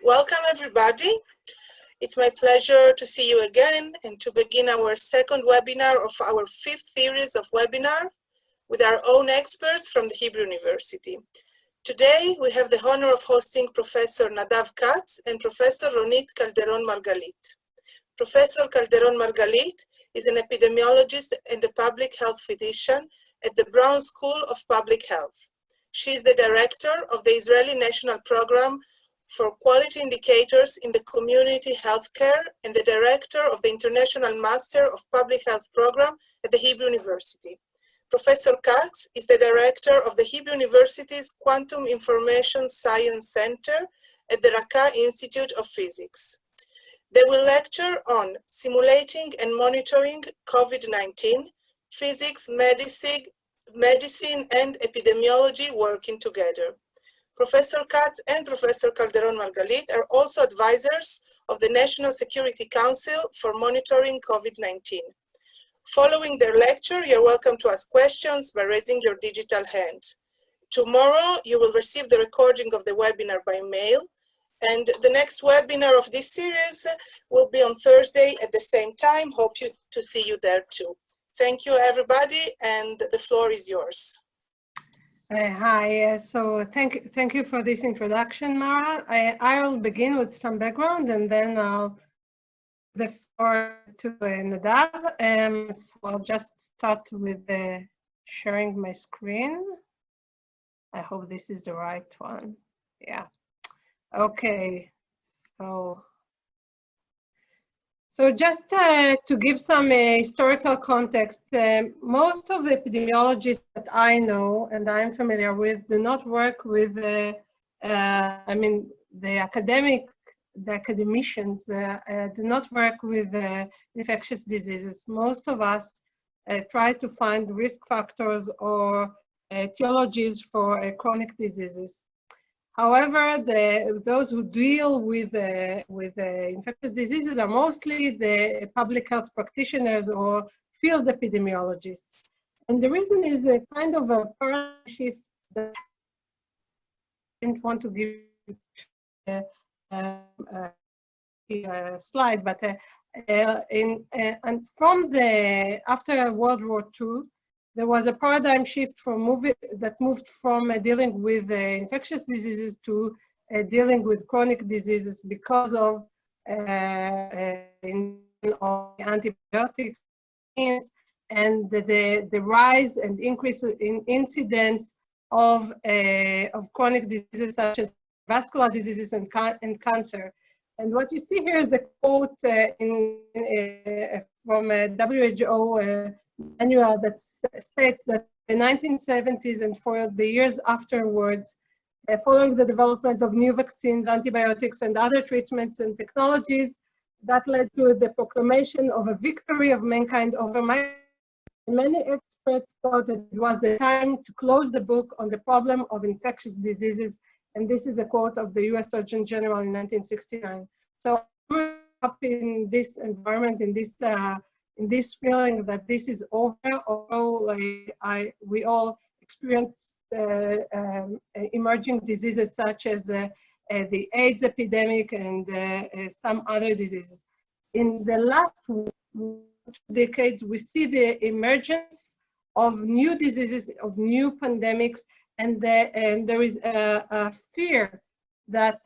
Welcome everybody. It's my pleasure to see you again and to begin our second webinar of our fifth series of webinar with our own experts from the Hebrew University. Today we have the honor of hosting Professor NADAV Katz and Professor RONIT Calderon-Margalit. Professor Calderon-Margalit is an epidemiologist and a public health physician at the Braun School of Public Health. She is the director of the Israeli National Program for Quality Indicators in the Community Healthcare and the director of the International Master of Public Health Program at the Hebrew University. Professor Katz is the director of the Hebrew University's Quantum Information Science Center at the Racah Institute of Physics. They will lecture on simulating and monitoring COVID-19, physics, medicine, and epidemiology working together. Professor Katz and Professor Calderon-Margalit are also advisors of the National Security Council for monitoring COVID-19. Following their lecture, you're welcome to ask questions by raising your digital hand. Tomorrow, you will receive the recording of the webinar by mail, and the next webinar of this series will be on Thursday at the same time. Hope to see you there too. Thank you, everybody, and the floor is yours. Hi, so thank you for this introduction, Mara. I'll begin with some background and then I'll give the floor to NADAV. So I'll just start with sharing my screen. I hope this is the right one. Yeah. Okay. So just to give some historical context, most of the epidemiologists that I know and I'm familiar with do not work with, the academicians do not work with infectious diseases. Most of us try to find risk factors or etiologies for chronic diseases. However, those who deal with infectious diseases are mostly the public health practitioners or field epidemiologists. And the reason is a kind of a paradigm shift that I didn't want to give a slide, but and from after World War II, there was a paradigm shift that moved from dealing with infectious diseases to dealing with chronic diseases because of antibiotics and the rise and increase in incidence of chronic diseases such as vascular diseases and cancer. And what you see here is a quote from a WHO manual that states that in the 1970s and for the years afterwards, following the development of new vaccines, antibiotics, and other treatments and technologies, that led to the proclamation of a victory of mankind over microbes. Many experts thought that it was the time to close the book on the problem of infectious diseases, and this is a quote of the US Surgeon General in 1969. So I'm up in this environment, in this feeling that this is over, although we all experience emerging diseases such as the AIDS epidemic and some other diseases. In the last decades, we see the emergence of new diseases, of new pandemics, and there is a fear that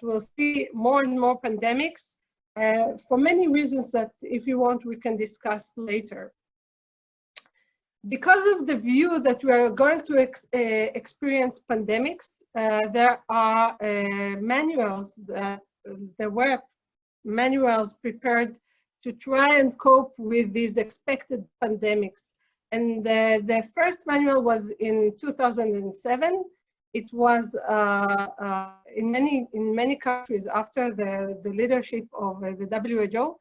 we'll see more and more pandemics for many reasons that, if you want, we can discuss later. Because of the view that we are going to experience pandemics, there are manuals, there were manuals prepared to try and cope with these expected pandemics. And the first manual was in 2007. It was in many countries after the leadership of the WHO.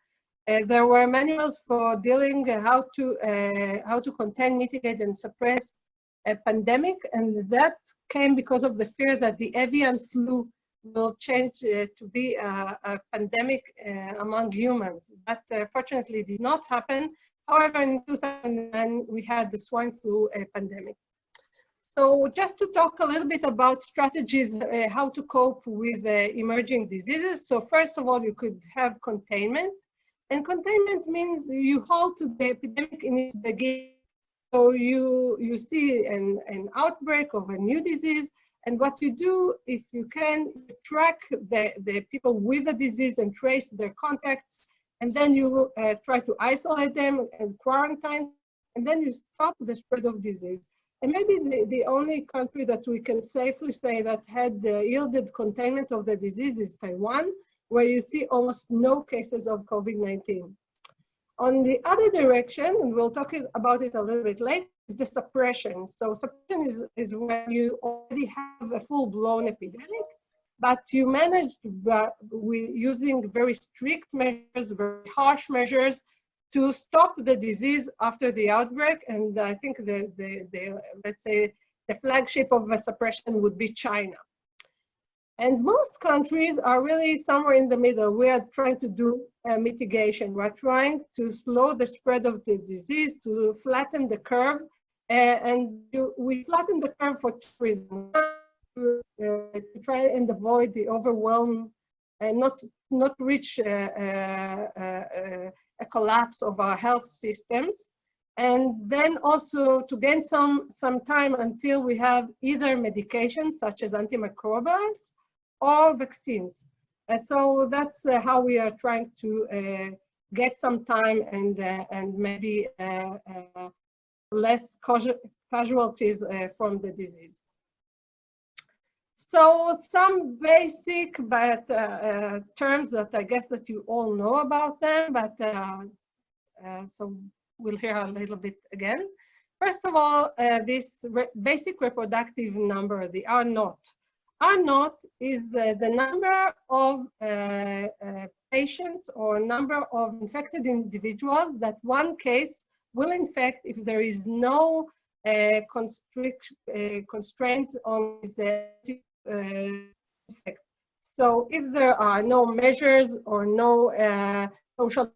There were manuals for dealing how to contain, mitigate, and suppress a pandemic, and that came because of the fear that the avian flu will change to be a pandemic among humans. That fortunately did not happen. However, in 2009 we had the swine flu pandemic. So just to talk a little bit about strategies, how to cope with emerging diseases. So first of all, you could have containment. And containment means you halt the epidemic in its beginning. So you see an outbreak of a new disease, and what you do, if you can, you track the people with the disease and trace their contacts, and then you try to isolate them and quarantine, and then you stop the spread of disease. And maybe the only country that we can safely say that had yielded containment of the disease is Taiwan, where you see almost no cases of COVID-19. On the other direction, and we'll talk about it a little bit later, is the suppression. So suppression is when you already have a full-blown epidemic, but you manage with using very strict measures, very harsh measures, to stop the disease after the outbreak. And I think let's say the flagship of the suppression would be China. And most countries are really somewhere in the middle. We are trying to do mitigation. We're trying to slow the spread of the disease, to flatten the curve. We flatten the curve for two reasons. To try and avoid the overwhelm and not reach a collapse of our health systems. And then also to gain some time until we have either medications such as antimicrobials or vaccines. So that's how we are trying to get some time and maybe less casualties from the disease. So some basic terms that I guess that you all know about them, but so we'll hear a little bit again. First of all, this basic reproductive number, the R0. R0 is the number of patients or number of infected individuals that one case will infect if there is no constraints on the effect. So if there are no measures or no social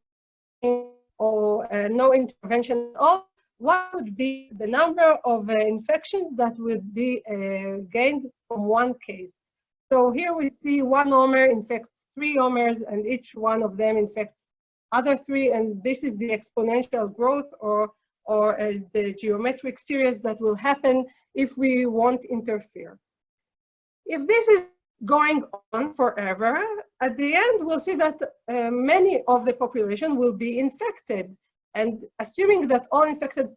or no intervention at all, what would be the number of infections that would be gained from one case? So here we see one omer infects 3 omers, and each one of them infects other 3, and this is the exponential growth or the geometric series that will happen if we won't interfere. If this is going on forever, at the end we'll see that many of the population will be infected. And assuming that all infected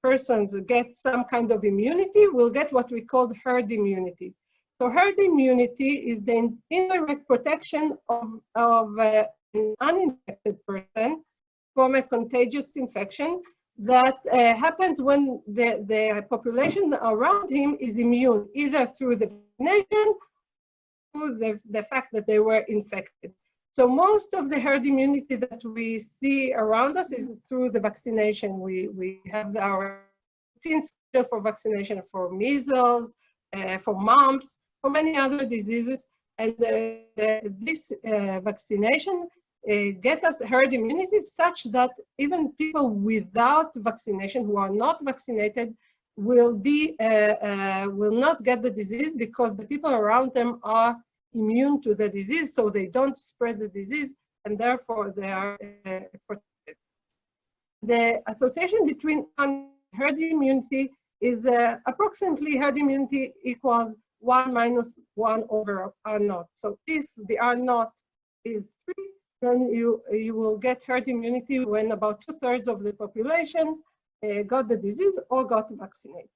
persons get some kind of immunity, we'll get what we call herd immunity. So herd immunity is the indirect protection of an uninfected person from a contagious infection that happens when the population around him is immune, either through the vaccination or the fact that they were infected. So most of the herd immunity that we see around us is through the vaccination. We have our routine for vaccination for measles, for mumps, for many other diseases. And this vaccination get us herd immunity such that even people without vaccination who are not vaccinated will not get the disease because the people around them are immune to the disease, so they don't spread the disease, and therefore they are protected. The association between herd immunity is approximately herd immunity equals 1 minus 1 over R0. So if the R0 is 3, then you will get herd immunity when about 2/3 of the population got the disease or got vaccinated.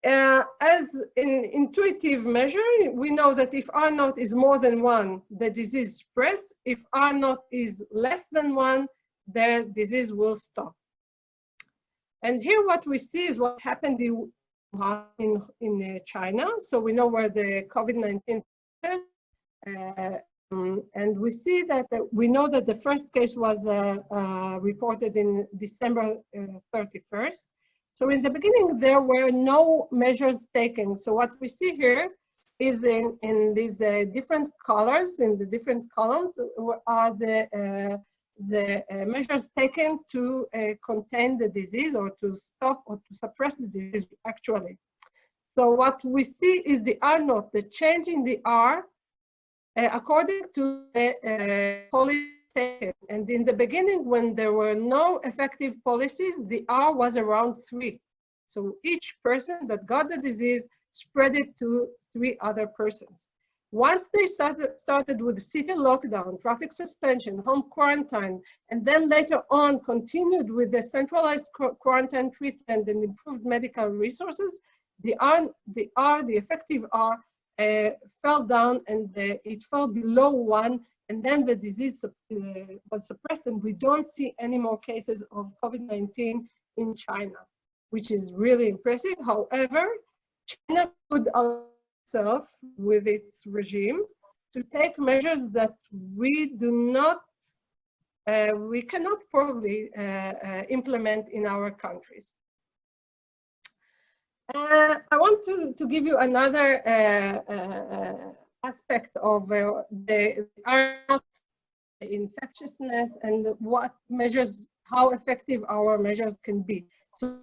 As an intuitive measure, we know that if R0 is more than 1, the disease spreads. If R0 is less than 1, the disease will stop. And here what we see is what happened in China. So we know where the COVID-19 started. And we see that we know that the first case was reported in December 31st. So in the beginning, there were no measures taken. So what we see here is in these different colors, in the different columns, are the measures taken to contain the disease or to stop or to suppress the disease actually. So what we see is the R naught, the change in the R, according to the policy taken. And in the beginning, when there were no effective policies, the R was around 3. So each person that got the disease spread it to 3 other persons. Once they started with city lockdown, traffic suspension, home quarantine, and then later on continued with the centralized quarantine treatment and improved medical resources, the effective R, fell down, and it fell below 1, and then the disease was suppressed, and we don't see any more cases of COVID-19 in China, which is really impressive. However, China could allow itself with its regime to take measures that we cannot probably implement in our countries. I want to give you another aspect of the infectiousness and what measures, how effective our measures can be. So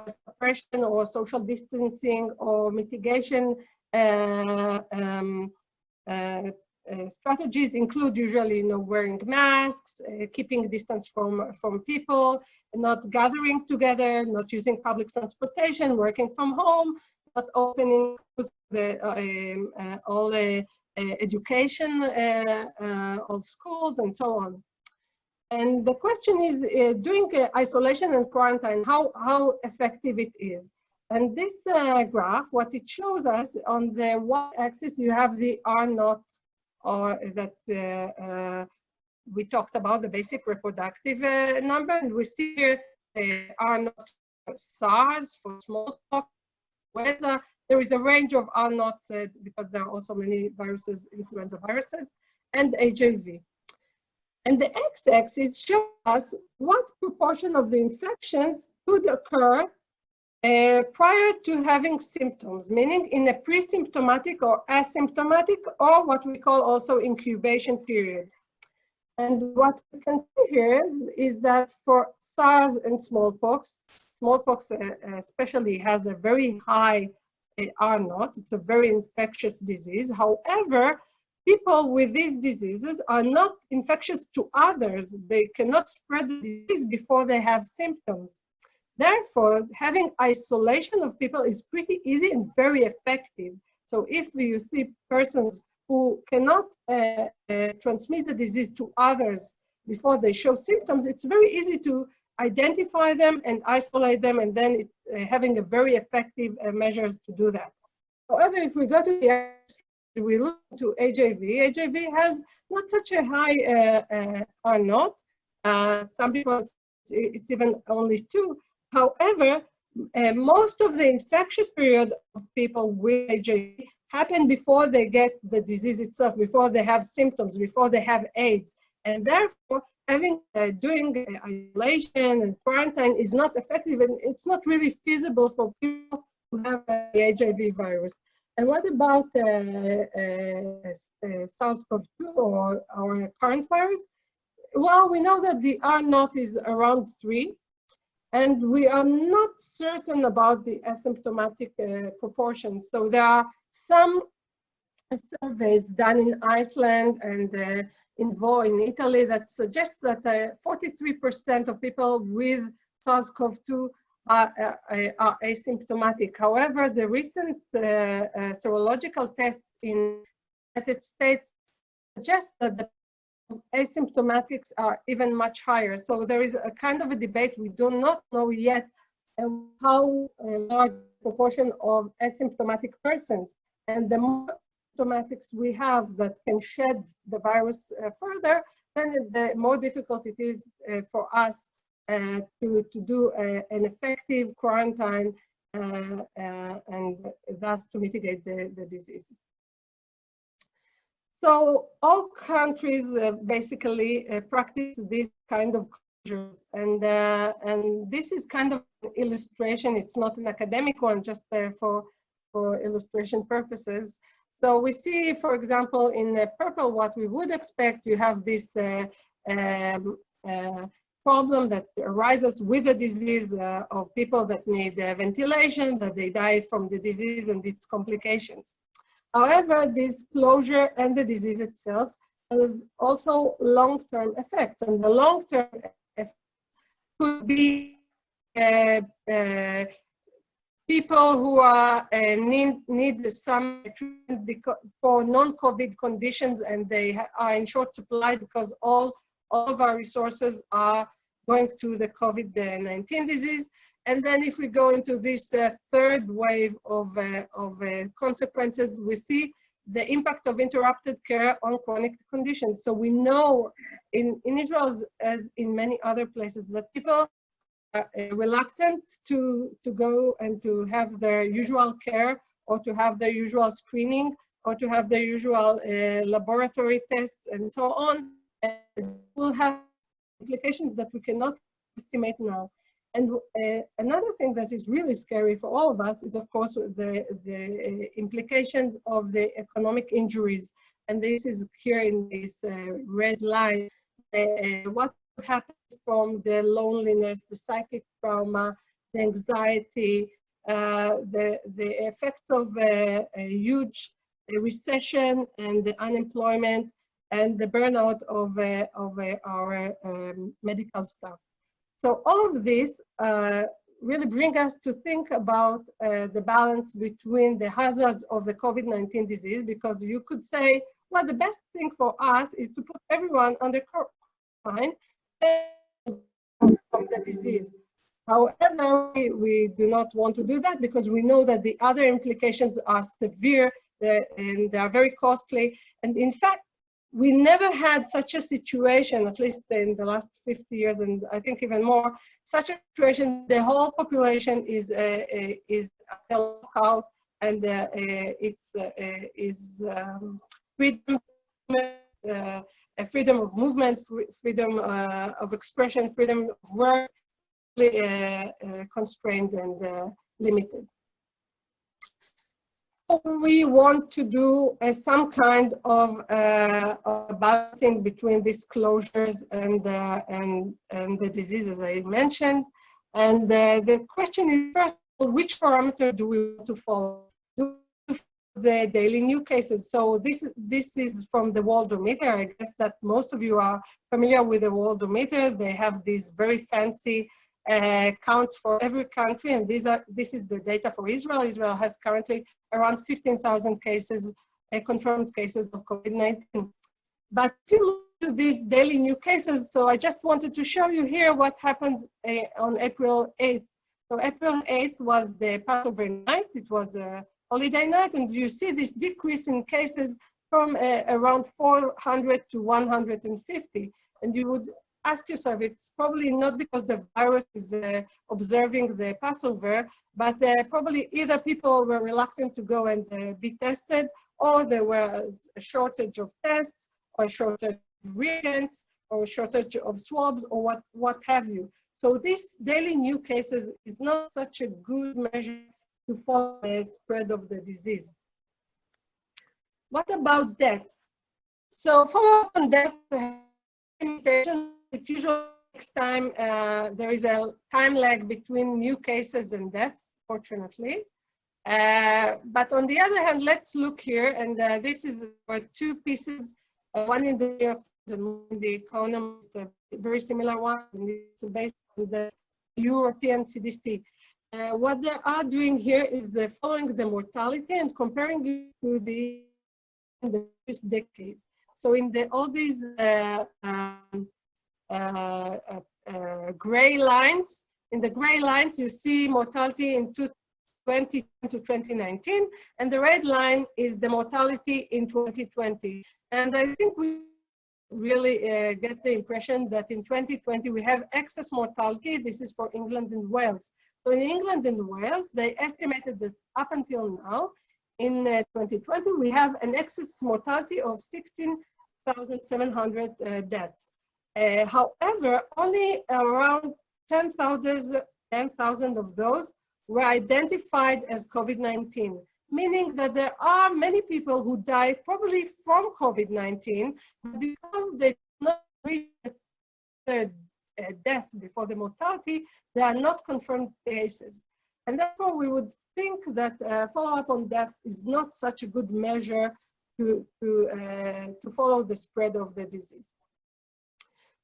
suppression or social distancing or mitigation strategies include usually, wearing masks, keeping distance from people, not gathering together, not using public transportation, working from home, not opening all education, all schools, and so on. And the question is, doing isolation and quarantine, how effective it is. And this graph, what it shows us, on the y-axis, you have the R naught, or that we talked about, the basic reproductive number, and we see here the R naught for SARS, for smallpox, whether there is a range of R naughts because there are also many viruses, influenza viruses, and HIV. And the x-axis shows us what proportion of the infections could occur prior to having symptoms, meaning in a pre-symptomatic or asymptomatic, or what we call also incubation period. And what we can see here is that for SARS and smallpox especially has a very high R naught. It's a very infectious disease. However, people with these diseases are not infectious to others. They cannot spread the disease before they have symptoms. Therefore, having isolation of people is pretty easy and very effective. So if you see persons who cannot transmit the disease to others before they show symptoms, it's very easy to identify them and isolate them, and then having a very effective measures to do that. However, if we go to the we look to HIV. HIV has not such a high R naught. Some people, it's even only 2. However, most of the infectious period of people with HIV happen before they get the disease itself, before they have symptoms, before they have AIDS. And therefore, doing isolation and quarantine is not effective, and it's not really feasible for people who have the HIV virus. And what about SARS-CoV-2 or our current virus? Well, we know that the R naught is around 3, and we are not certain about the asymptomatic proportions. So there are some surveys done in Iceland and in Italy that suggests that 43% of people with SARS-CoV-2 are asymptomatic. However, the recent serological tests in the United States suggest that the asymptomatics are even much higher. So there is a kind of a debate. We do not know yet how large proportion of asymptomatic persons. And the more symptomatics we have that can shed the virus further, then the more difficult it is for us to do an effective quarantine and thus to mitigate the disease. So all countries basically practice this kind of closures, and this is kind of an illustration. It's not an academic one, just for illustration purposes. So we see, for example, in purple, what we would expect. You have this problem that arises with the disease of people that need ventilation, that they die from the disease and its complications. However, this closure and the disease itself have also long-term effects, and the long-term effects could be people who are need some treatment for non-COVID conditions, and they are in short supply because all of our resources are going to the COVID-19 disease. And then if we go into this third wave of consequences, we see the impact of interrupted care on chronic conditions. So we know in Israel, as in many other places, that people are reluctant to go and to have their usual care, or to have their usual screening, or to have their usual laboratory tests and so on. And will have implications that we cannot estimate now. And another thing that is really scary for all of us is, of course, the implications of the economic injuries. And this is here in this red line. What happens from the loneliness, the psychic trauma, the anxiety, the effects of a huge recession and the unemployment and the burnout of our medical staff. So all of this really bring us to think about the balance between the hazards of the COVID-19 disease, because you could say, well, the best thing for us is to put everyone under quarantine from the disease. However, we do not want to do that because we know that the other implications are severe and they are very costly. And in fact, we never had such a situation, at least in the last 50 years, and I think even more, such a situation. The whole population is lockout, and freedom, freedom of movement, freedom of expression, freedom of work, constrained and limited. We want to do some kind of balancing between these closures and the diseases I mentioned. And the question is, first of all, which parameter do we want to follow? Do we follow the daily new cases? So this is from the Worldometer. I guess that most of you are familiar with the Worldometer. They have these very fancy counts for every country, and this is the data for Israel. Israel has currently around 15,000 cases, confirmed cases of COVID-19. But if you look at these daily new cases, so I just wanted to show you here what happens on April 8th. So April 8th was the Passover night. It was a holiday night, and you see this decrease in cases from around 400 to 150. And you would ask yourself, it's probably not because the virus is observing the Passover, but probably either people were reluctant to go and be tested, or there was a shortage of tests, or a shortage of reagents, or a shortage of swabs, or what have you. So this daily new cases is not such a good measure to follow the spread of the disease. What about deaths? So follow-up on death limitation. It usually takes time. There is a time lag between new cases and deaths, fortunately. But on the other hand, let's look here, and this is for two pieces, one in the New York Times and one in the Economist, a very similar one, and it's based on the European CDC. What they are doing here is they're following the mortality and comparing it to the first decade. So in all these gray lines. In the gray lines, you see mortality in 2020 to 2019, and the red line is the mortality in 2020. And I think we really get the impression that in 2020 we have excess mortality. This is for England and Wales. So in England and Wales, they estimated that up until now, in 2020, we have an excess mortality of 16,700 deaths. However, only around 10,000 of those were identified as COVID-19, meaning that there are many people who die probably from COVID-19 because they did not reach the after death, before the mortality, they are not confirmed cases. And therefore, we would think that follow-up on death is not such a good measure to follow the spread of the disease.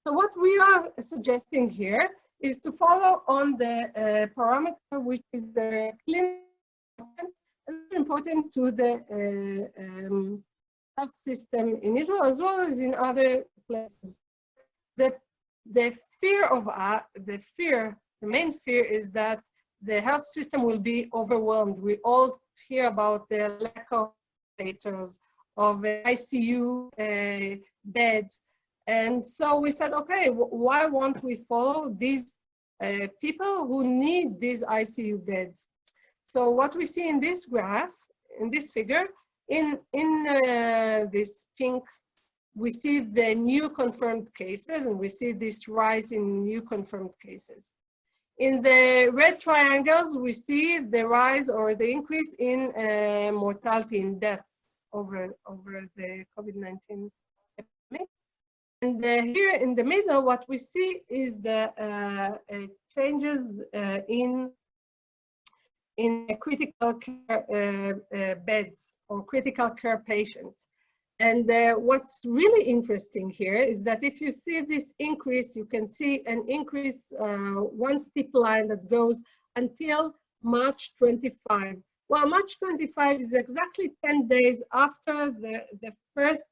So what we are suggesting here is to follow on the parameter which is the clinical and important to the health system in Israel as well as in other places. The main fear is that the health system will be overwhelmed. We all hear about the lack of ventilators, of ICU beds. And so we said, okay, why won't we follow these people who need these ICU beds? So what we see in this graph, in this figure, in this pink, we see the new confirmed cases, and we see this rise in new confirmed cases. In the red triangles, we see the rise or the increase in mortality and deaths over the COVID-19 epidemic. And here in the middle, what we see is the changes in critical care beds or critical care patients. And what's really interesting here is that if you see this increase, you can see an increase, one steep line that goes until March 25. Well, March 25 is exactly 10 days after the first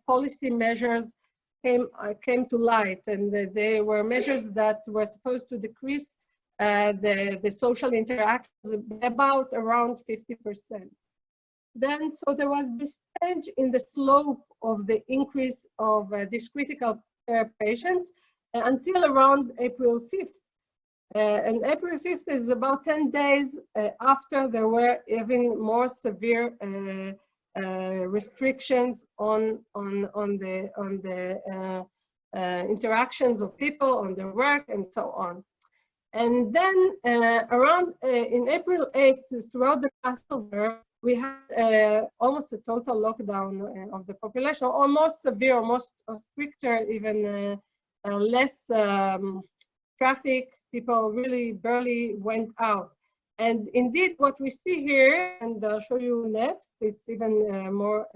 policy measures came to light, and they were measures that were supposed to decrease the social interactions about around 50%. Then, so there was this change in the slope of the increase of these critical care patients until around April 5th. And April 5th is about 10 days after there were even more severe restrictions on the interactions of people, on their work, and so on. And then around in April 8th, throughout the Passover, we had almost a total lockdown of the population, almost severe, almost stricter, even less traffic. People really barely went out. And indeed, what we see here, and I'll show you next, it's even more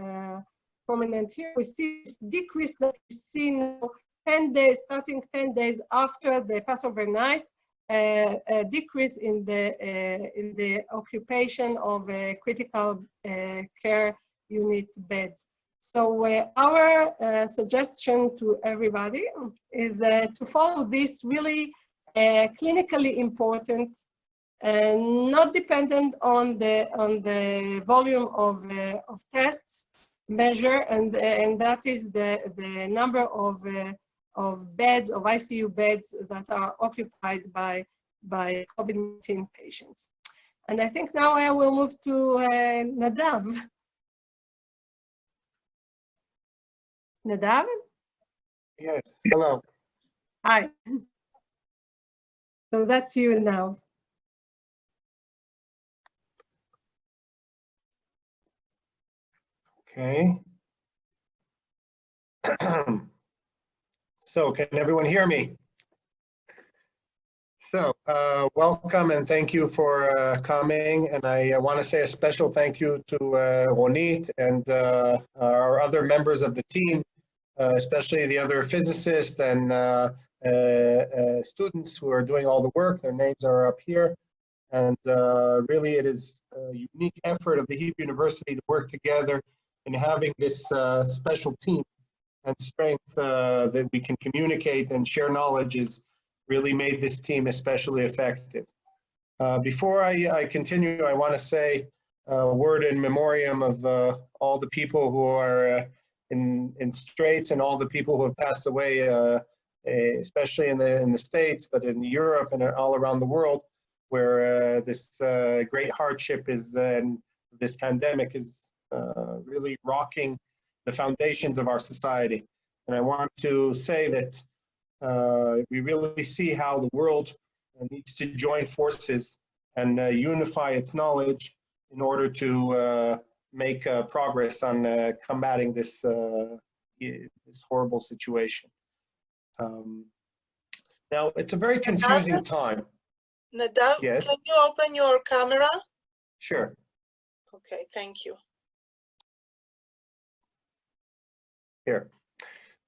prominent here. We see this decrease that we see now 10 days, starting 10 days after the Passover night, a decrease in the occupation of critical care unit beds. So our suggestion to everybody is to follow this really clinically important and not dependent on the volume of tests measure, and that is the number of beds, of ICU beds that are occupied by COVID-19 patients. And I think now I will move to NADAV. NADAV? Yes, hello. Hi. So that's you now. Okay. So can everyone hear me? So welcome and thank you for coming. And I want to say a special thank you to RONIT and our other members of the team, especially the other physicists and students who are doing all the work. Their names are up here. And really it is a unique effort of the Hebrew University to work together in having this special team and strength that we can communicate and share knowledge has really made this team especially effective. Before I continue, I want to say a word in memoriam of all the people who are in straits and all the people who have passed away, especially in the States, but in Europe and all around the world, where this great hardship is and this pandemic is really rocking the foundations of our society. And I want to say that we really see how the world needs to join forces and unify its knowledge in order to make progress on combating this, this horrible situation. Now, it's a very confusing time. Nadav, Yes. can you open your camera? Sure. Okay, thank you. Here.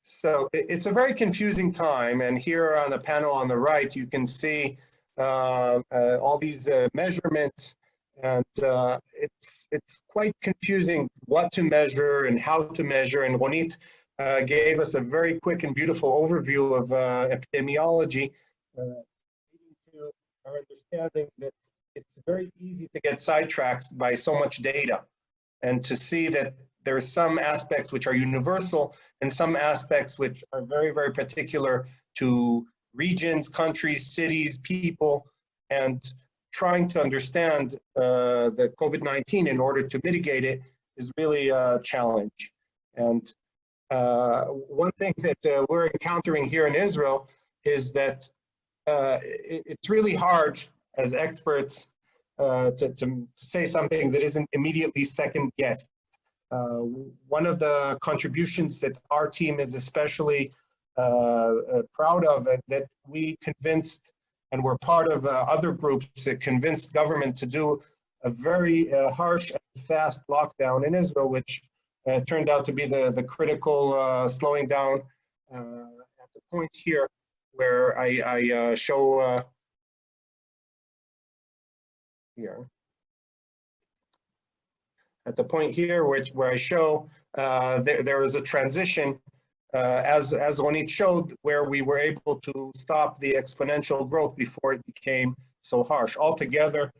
So it's a very confusing time, and here on the panel on the right, you can see all these measurements, and it's quite confusing what to measure and how to measure. And RONIT gave us a very quick and beautiful overview of epidemiology, leading to our understanding that it's very easy to get sidetracked by so much data, and to see that there are some aspects which are universal and some aspects which are very, very particular to regions, countries, cities, people, and trying to understand the COVID-19 in order to mitigate it is really a challenge. And one thing that we're encountering here in Israel is that it's really hard as experts to say something that isn't immediately second guessed. One of the contributions that our team is especially proud of, and that we convinced, and we're part of other groups that convinced government to do a very harsh and fast lockdown in Israel, which turned out to be the critical slowing down at the point here where I show here. At the point here where I show there is a transition, as RONIT showed, where we were able to stop the exponential growth before it became so harsh. Altogether,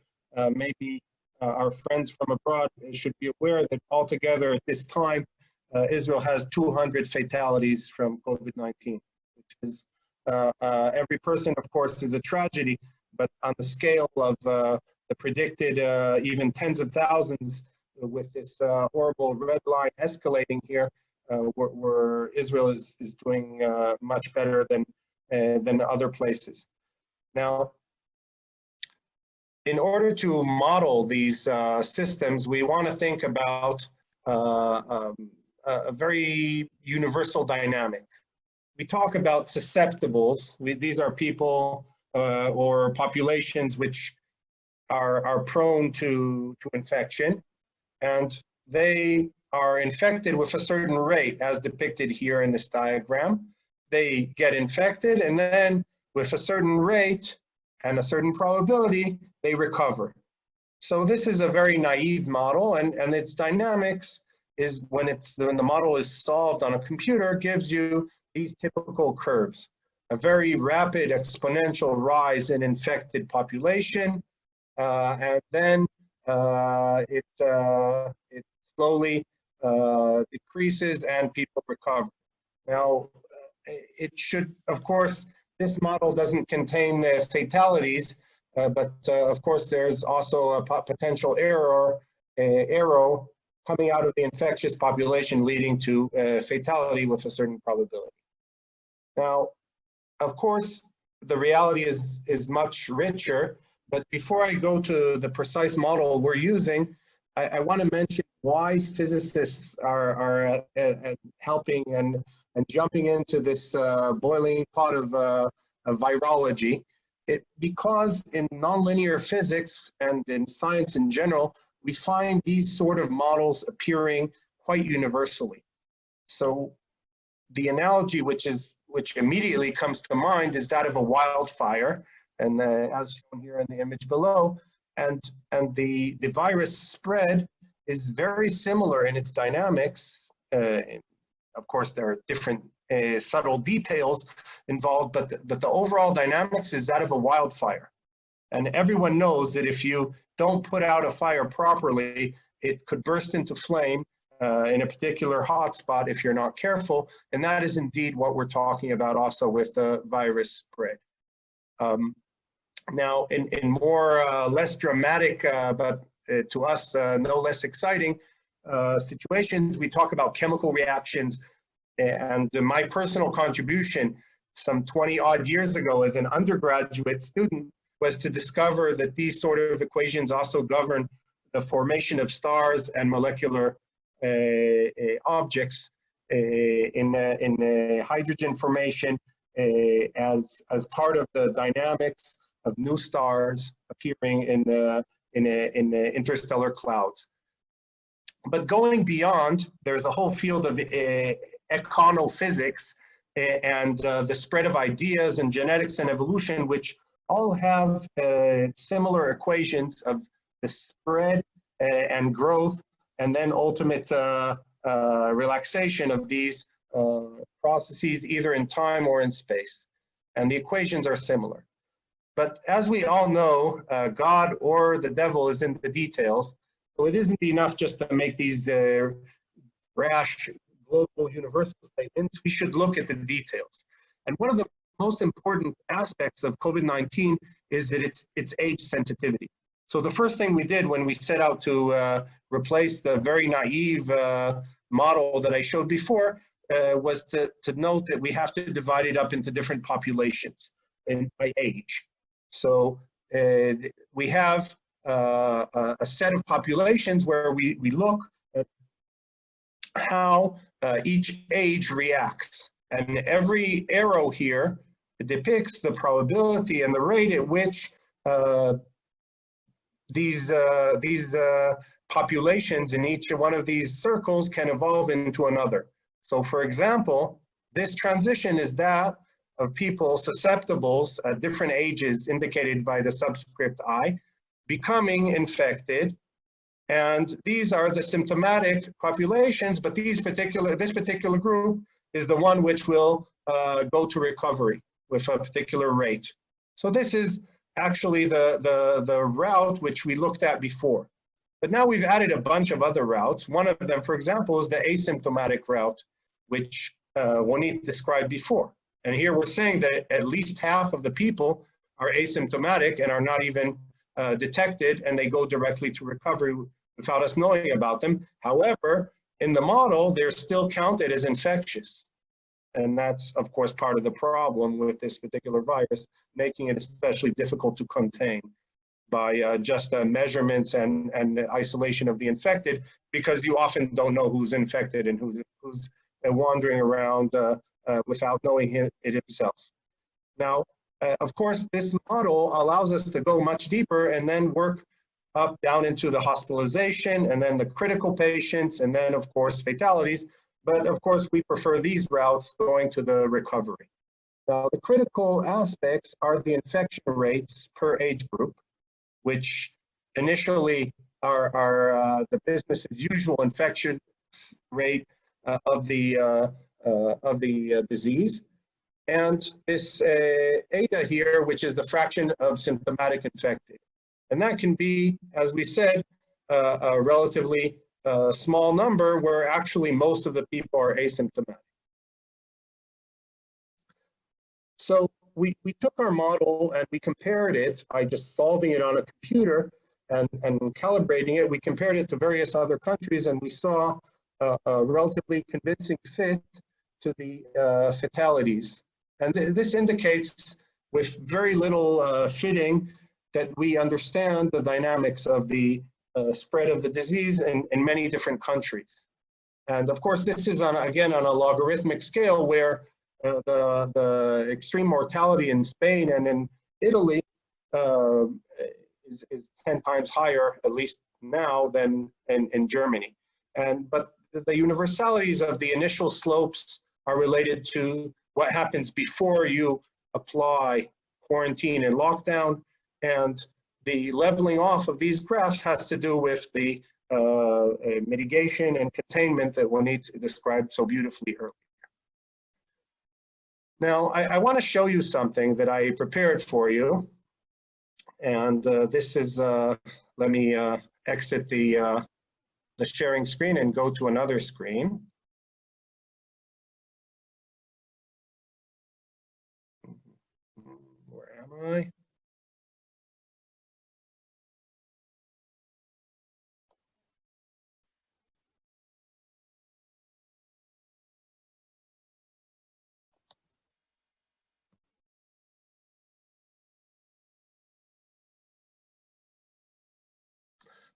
maybe our friends from abroad should be aware that altogether at this time, Israel has 200 fatalities from COVID-19, which is, every person, of course, is a tragedy, but on the scale of the predicted even tens of thousands, with this horrible red line escalating here, where Israel is doing much better than other places. Now, in order to model these systems, we want to think about a very universal dynamic. We talk about susceptibles. These are people or populations which are prone to infection, and they are infected with a certain rate, as depicted here in this diagram. They get infected, and then with a certain rate and a certain probability, they recover. So this is a very naive model, and its dynamics is when the model is solved on a computer, gives you these typical curves. A very rapid exponential rise in infected population, and then it slowly decreases and people recover. Now, it should, of course, this model doesn't contain fatalities, but of course there's also a potential arrow coming out of the infectious population leading to fatality with a certain probability. Now, of course, the reality is much richer, but before I go to the precise model we're using, I want to mention why physicists are helping and jumping into this boiling pot of virology. Because in nonlinear physics and in science in general, we find these sort of models appearing quite universally. So the analogy which immediately comes to mind is that of a wildfire, and as shown here in the image below, and the virus spread is very similar in its dynamics. Of course, there are different subtle details involved, but the overall dynamics is that of a wildfire. And everyone knows that if you don't put out a fire properly, it could burst into flame in a particular hotspot if you're not careful. And that is indeed what we're talking about also with the virus spread. Now, in more less dramatic, but to us no less exciting situations, we talk about chemical reactions. And my personal contribution some 20 odd years ago as an undergraduate student was to discover that these sort of equations also govern the formation of stars and molecular objects in hydrogen formation as part of the dynamics of new stars appearing in interstellar clouds. But going beyond, there's a whole field of econophysics and the spread of ideas and genetics and evolution, which all have similar equations of the spread and growth, and then ultimate relaxation of these processes either in time or in space. And the equations are similar. But as we all know, God or the devil is in the details. So it isn't enough just to make these rash global universal statements. We should look at the details. And one of the most important aspects of COVID-19 is that it's age sensitivity. So the first thing we did when we set out to replace the very naive model that I showed before was to note that we have to divide it up into different populations by age. So we have a set of populations where we look at how each age reacts. And every arrow here depicts the probability and the rate at which these populations in each one of these circles can evolve into another. So for example, this transition is that of people susceptibles at different ages indicated by the subscript I becoming infected. And these are the symptomatic populations, but this particular group is the one which will go to recovery with a particular rate. So this is actually the route which we looked at before. But now we've added a bunch of other routes. One of them, for example, is the asymptomatic route, which RONIT described before. And here we're saying that at least half of the people are asymptomatic and are not even detected, and they go directly to recovery without us knowing about them. However, in the model, they're still counted as infectious. And that's, of course, part of the problem with this particular virus, making it especially difficult to contain by just measurements and isolation of the infected, because you often don't know who's infected and who's wandering around without knowing it himself. Now, of course, this model allows us to go much deeper and then work up down into the hospitalization and then the critical patients and then, of course, fatalities. But of course, we prefer these routes going to the recovery. Now, the critical aspects are the infection rates per age group, which initially are the business as usual infection rate of the disease. And this eta here, which is the fraction of symptomatic infected. And that can be, as we said, a relatively small number where actually most of the people are asymptomatic. So we took our model and we compared it by just solving it on a computer and calibrating it. We compared it to various other countries and we saw a relatively convincing fit to the fatalities. And this indicates with very little fitting that we understand the dynamics of the spread of the disease in many different countries. And of course, this is again on a logarithmic scale where the extreme mortality in Spain and in Italy is 10 times higher, at least now, than in Germany. But the universalities of the initial slopes are related to what happens before you apply quarantine and lockdown, and the leveling off of these graphs has to do with the mitigation and containment that RONIT described so beautifully earlier. Now, I want to show you something that I prepared for you, and this is, let me exit the sharing screen and go to another screen. Where am I?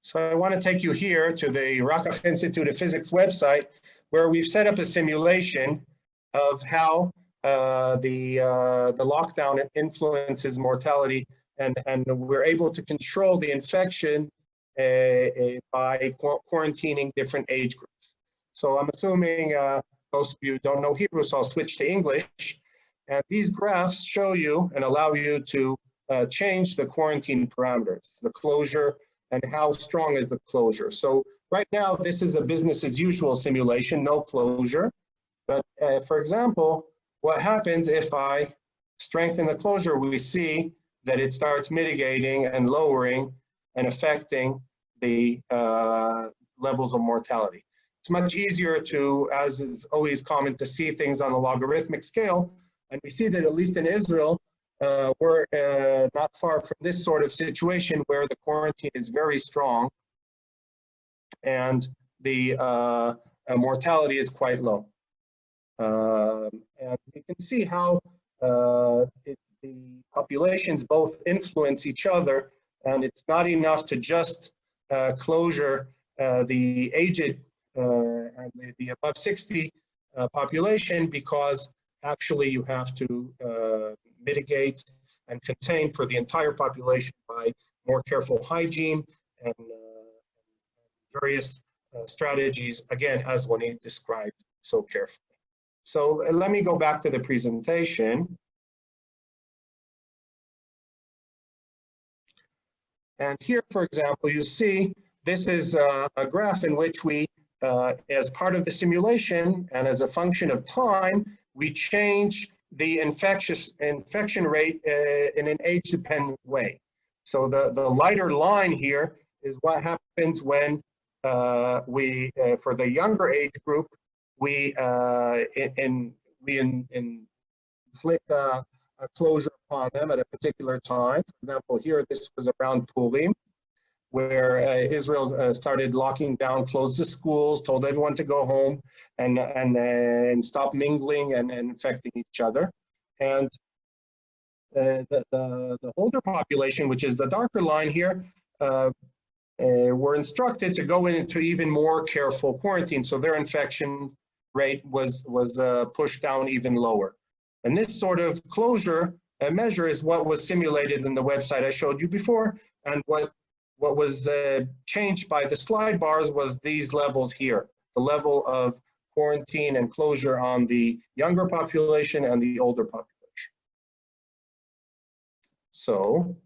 So I want to take you here to the Racah Institute of Physics website, where we've set up a simulation of how the lockdown influences mortality, and we're able to control the infection by quarantining different age groups. So I'm assuming most of you don't know Hebrew, so I'll switch to English. And these graphs show you and allow you to change the quarantine parameters, the closure, and how strong is the closure. So right now, this is a business as usual simulation, no closure. But for example, what happens if I strengthen the closure? We see that it starts mitigating and lowering and affecting the levels of mortality. It's much easier to, as is always common, to see things on a logarithmic scale. And we see that at least in Israel, we're not far from this sort of situation where the quarantine is very strong and the mortality is quite low. And you can see how the populations both influence each other, and it's not enough to just closure the aged and the above 60 population, because actually you have to mitigate and contain for the entire population by more careful hygiene and various strategies, again, as RONIT described so carefully. So let me go back to the presentation. And here, for example, you see this is a graph in which we, as part of the simulation and as a function of time, we change the infection rate in an age-dependent way. So the lighter line here is what happens when we, for the younger age group, we inflict a closure upon them at a particular time. For example, here, this was around Purim, where Israel started locking down, closed the schools, told everyone to go home and stop mingling and infecting each other. And the older population, which is the darker line here, were instructed to go into even more careful quarantine, so their infection rate was pushed down even lower. And this sort of closure measure is what was simulated in the website I showed you before, and what was changed by the slide bars was these levels here, the level of quarantine and closure on the younger population and the older population. So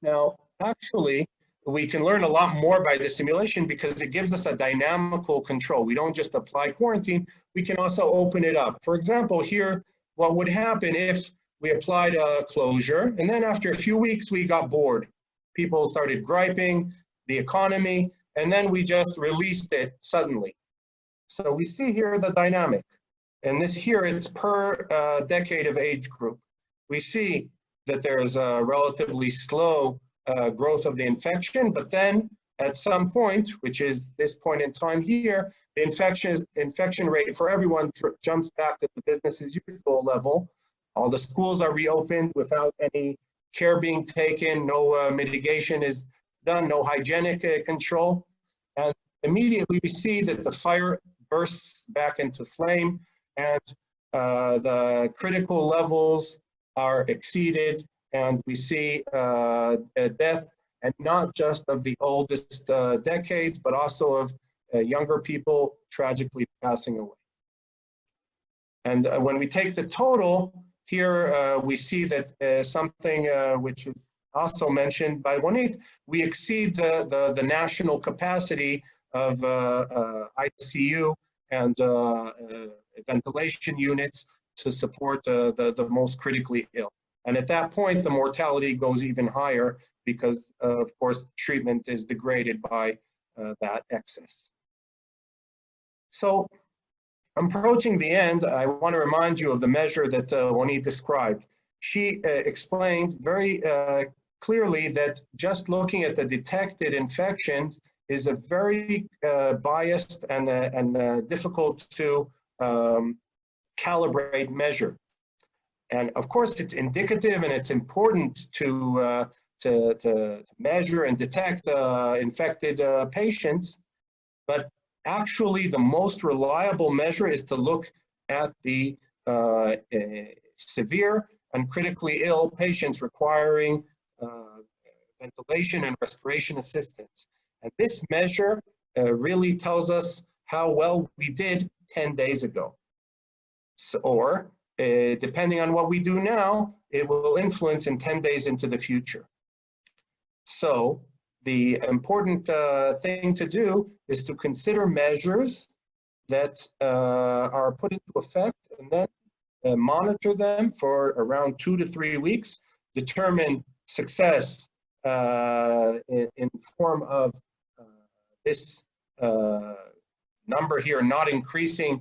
now, actually, we can learn a lot more by the simulation because it gives us a dynamical control. We don't just apply quarantine, we can also open it up. For example, here, what would happen if we applied a closure and then after a few weeks we got bored. People started griping, the economy, and then we just released it suddenly. So we see here the dynamic. And this here, it's per decade of age group. We see that there's a relatively slow growth of the infection, but then at some point, which is this point in time here, the infection rate for everyone jumps back to the business as usual level. All the schools are reopened without any care being taken, no mitigation is done, no hygienic control. And immediately we see that the fire bursts back into flame and the critical levels are exceeded, and we see death, and not just of the oldest decades, but also of younger people tragically passing away. And when we take the total, here we see that something which is also mentioned by RONIT, we exceed the national capacity of ICU and ventilation units to support the most critically ill. And at that point, the mortality goes even higher because, of course, treatment is degraded by that excess. So, approaching the end, I want to remind you of the measure that RONIT described. She explained very clearly that just looking at the detected infections is a very biased and difficult to calibrate measure. And of course, it's indicative and it's important to measure and detect infected patients, but actually the most reliable measure is to look at the severe and critically ill patients requiring ventilation and respiration assistance. And this measure really tells us how well we did 10 days ago. So, or depending on what we do now, it will influence in 10 days into the future. So the important thing to do is to consider measures that are put into effect and then monitor them for around 2 to 3 weeks, determine success in form of this number here not increasing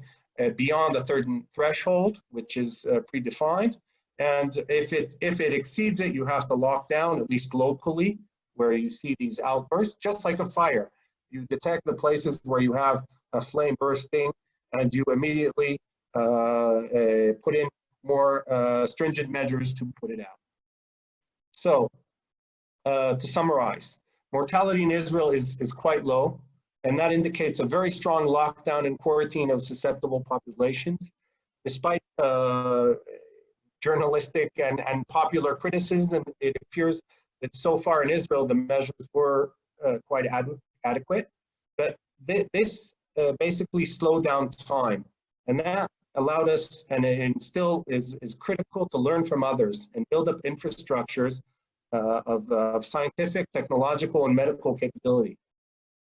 beyond a certain threshold, which is predefined. And if it exceeds it, you have to lock down, at least locally, where you see these outbursts, just like a fire. You detect the places where you have a flame bursting, and you immediately put in more stringent measures to put it out. So, to summarize, mortality in Israel is quite low, and that indicates a very strong lockdown and quarantine of susceptible populations. Despite journalistic and popular criticism, it appears that so far in Israel, the measures were quite adequate, but this basically slowed down time. And that allowed us, and still is critical, to learn from others and build up infrastructures of scientific, technological, and medical capability.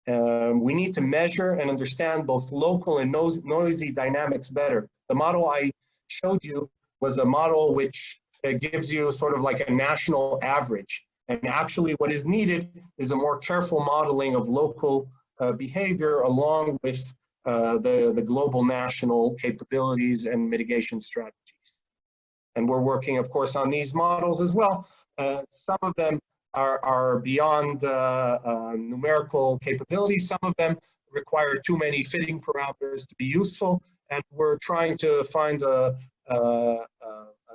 We need to measure and understand both local and noisy dynamics better. The model I showed you was a model which gives you sort of like a national average. And actually what is needed is a more careful modeling of local behavior along with the global national capabilities and mitigation strategies. And we're working, of course, on these models as well. Some of them are beyond numerical capabilities. Some of them require too many fitting parameters to be useful. And we're trying to find a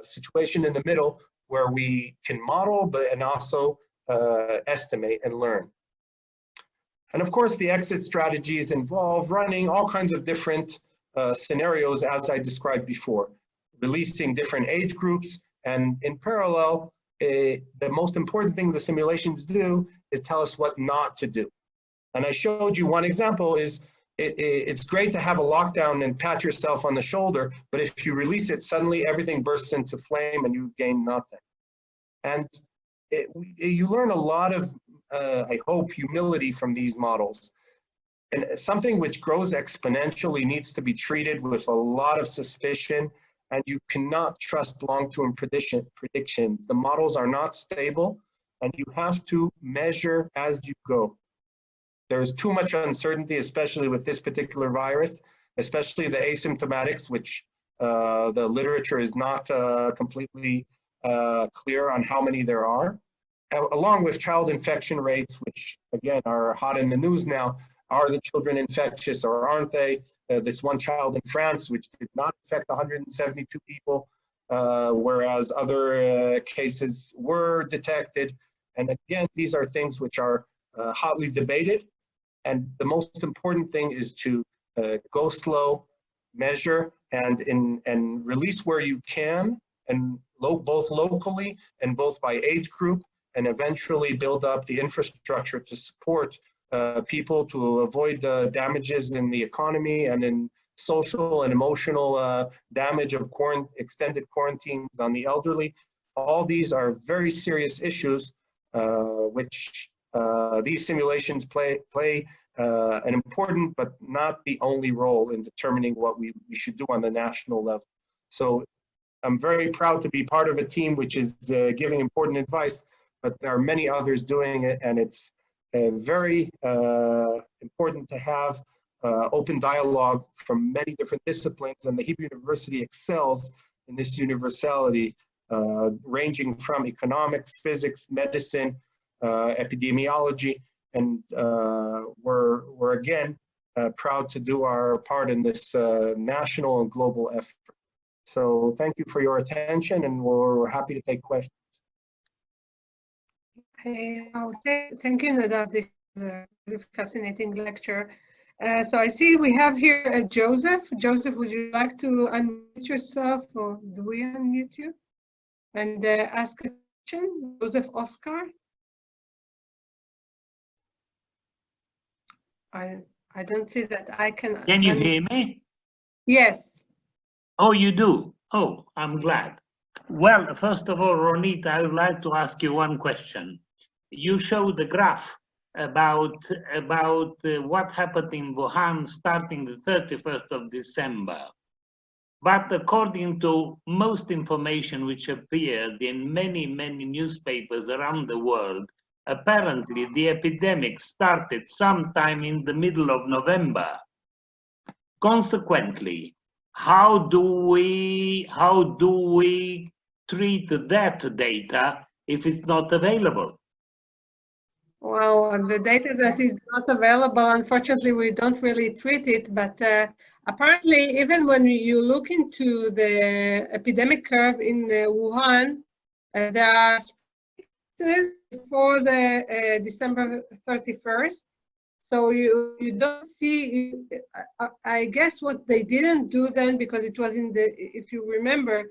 situation in the middle where we can model, and also estimate and learn. And of course, the exit strategies involve running all kinds of different scenarios, as I described before, releasing different age groups, and in parallel, the most important thing the simulations do is tell us what not to do. And I showed you one example is, it's great to have a lockdown and pat yourself on the shoulder, but if you release it, suddenly everything bursts into flame and you gain nothing. And you learn a lot of, I hope, humility from these models. And something which grows exponentially needs to be treated with a lot of suspicion, and you cannot trust long-term predictions. The models are not stable, and you have to measure as you go. There's too much uncertainty, especially with this particular virus, especially the asymptomatics, which the literature is not completely clear on how many there are, along with child infection rates, which again are hot in the news now. Are the children infectious or aren't they? This one child in France, which did not infect 172 people, whereas other cases were detected. And again, these are things which are hotly debated. And the most important thing is to go slow, measure, and release where you can, and both locally and both by age group, and eventually build up the infrastructure to support people to avoid damages in the economy and in social and emotional damage of extended quarantines on the elderly. All these are very serious issues which these simulations play an important but not the only role in determining what we should do on the national level. So I'm very proud to be part of a team which is giving important advice, but there are many others doing it, and it's very important to have open dialogue from many different disciplines, and the Hebrew University excels in this universality, ranging from economics, physics, medicine, epidemiology, and we're again proud to do our part in this national and global effort. So thank you for your attention, and we're happy to take questions. Thank you, Nadav. This is a really fascinating lecture. So I see we have here Joseph. Joseph, would you like to unmute yourself, or do we unmute you? And ask a question, Joseph Oscar. I don't see that I can. Can you hear me? Yes. Oh, you do? Oh, I'm glad. Well, first of all, RONIT, I would like to ask you one question. You showed the graph about what happened in Wuhan starting the 31st of December. But according to most information which appeared in many newspapers around the world, apparently the epidemic started sometime in the middle of November. Consequently, how do we treat that data if it's not available? Well, the data that is not available, unfortunately, we don't really treat it, but apparently, even when you look into the epidemic curve in Wuhan, there are cases before the December 31st. So you don't see, I guess what they didn't do then, because it was in the, if you remember,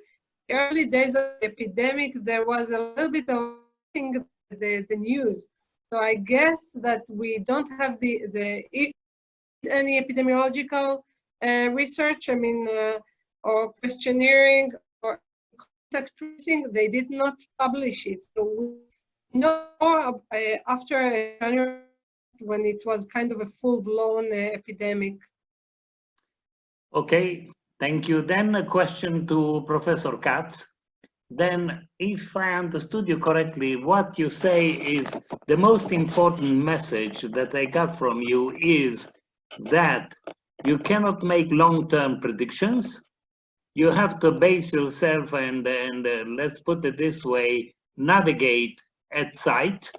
early days of the epidemic, there was a little bit of the news. So I guess that we don't have any epidemiological research, I mean, or questionnaire or contact tracing. They did not publish it. So we know more after January, when it was kind of a full-blown epidemic. Okay, thank you. Then a question to Professor Katz. Then, if I understood you correctly, what you say is the most important message that I got from you is that you cannot make long-term predictions. You have to base yourself and let's put it this way, navigate at sight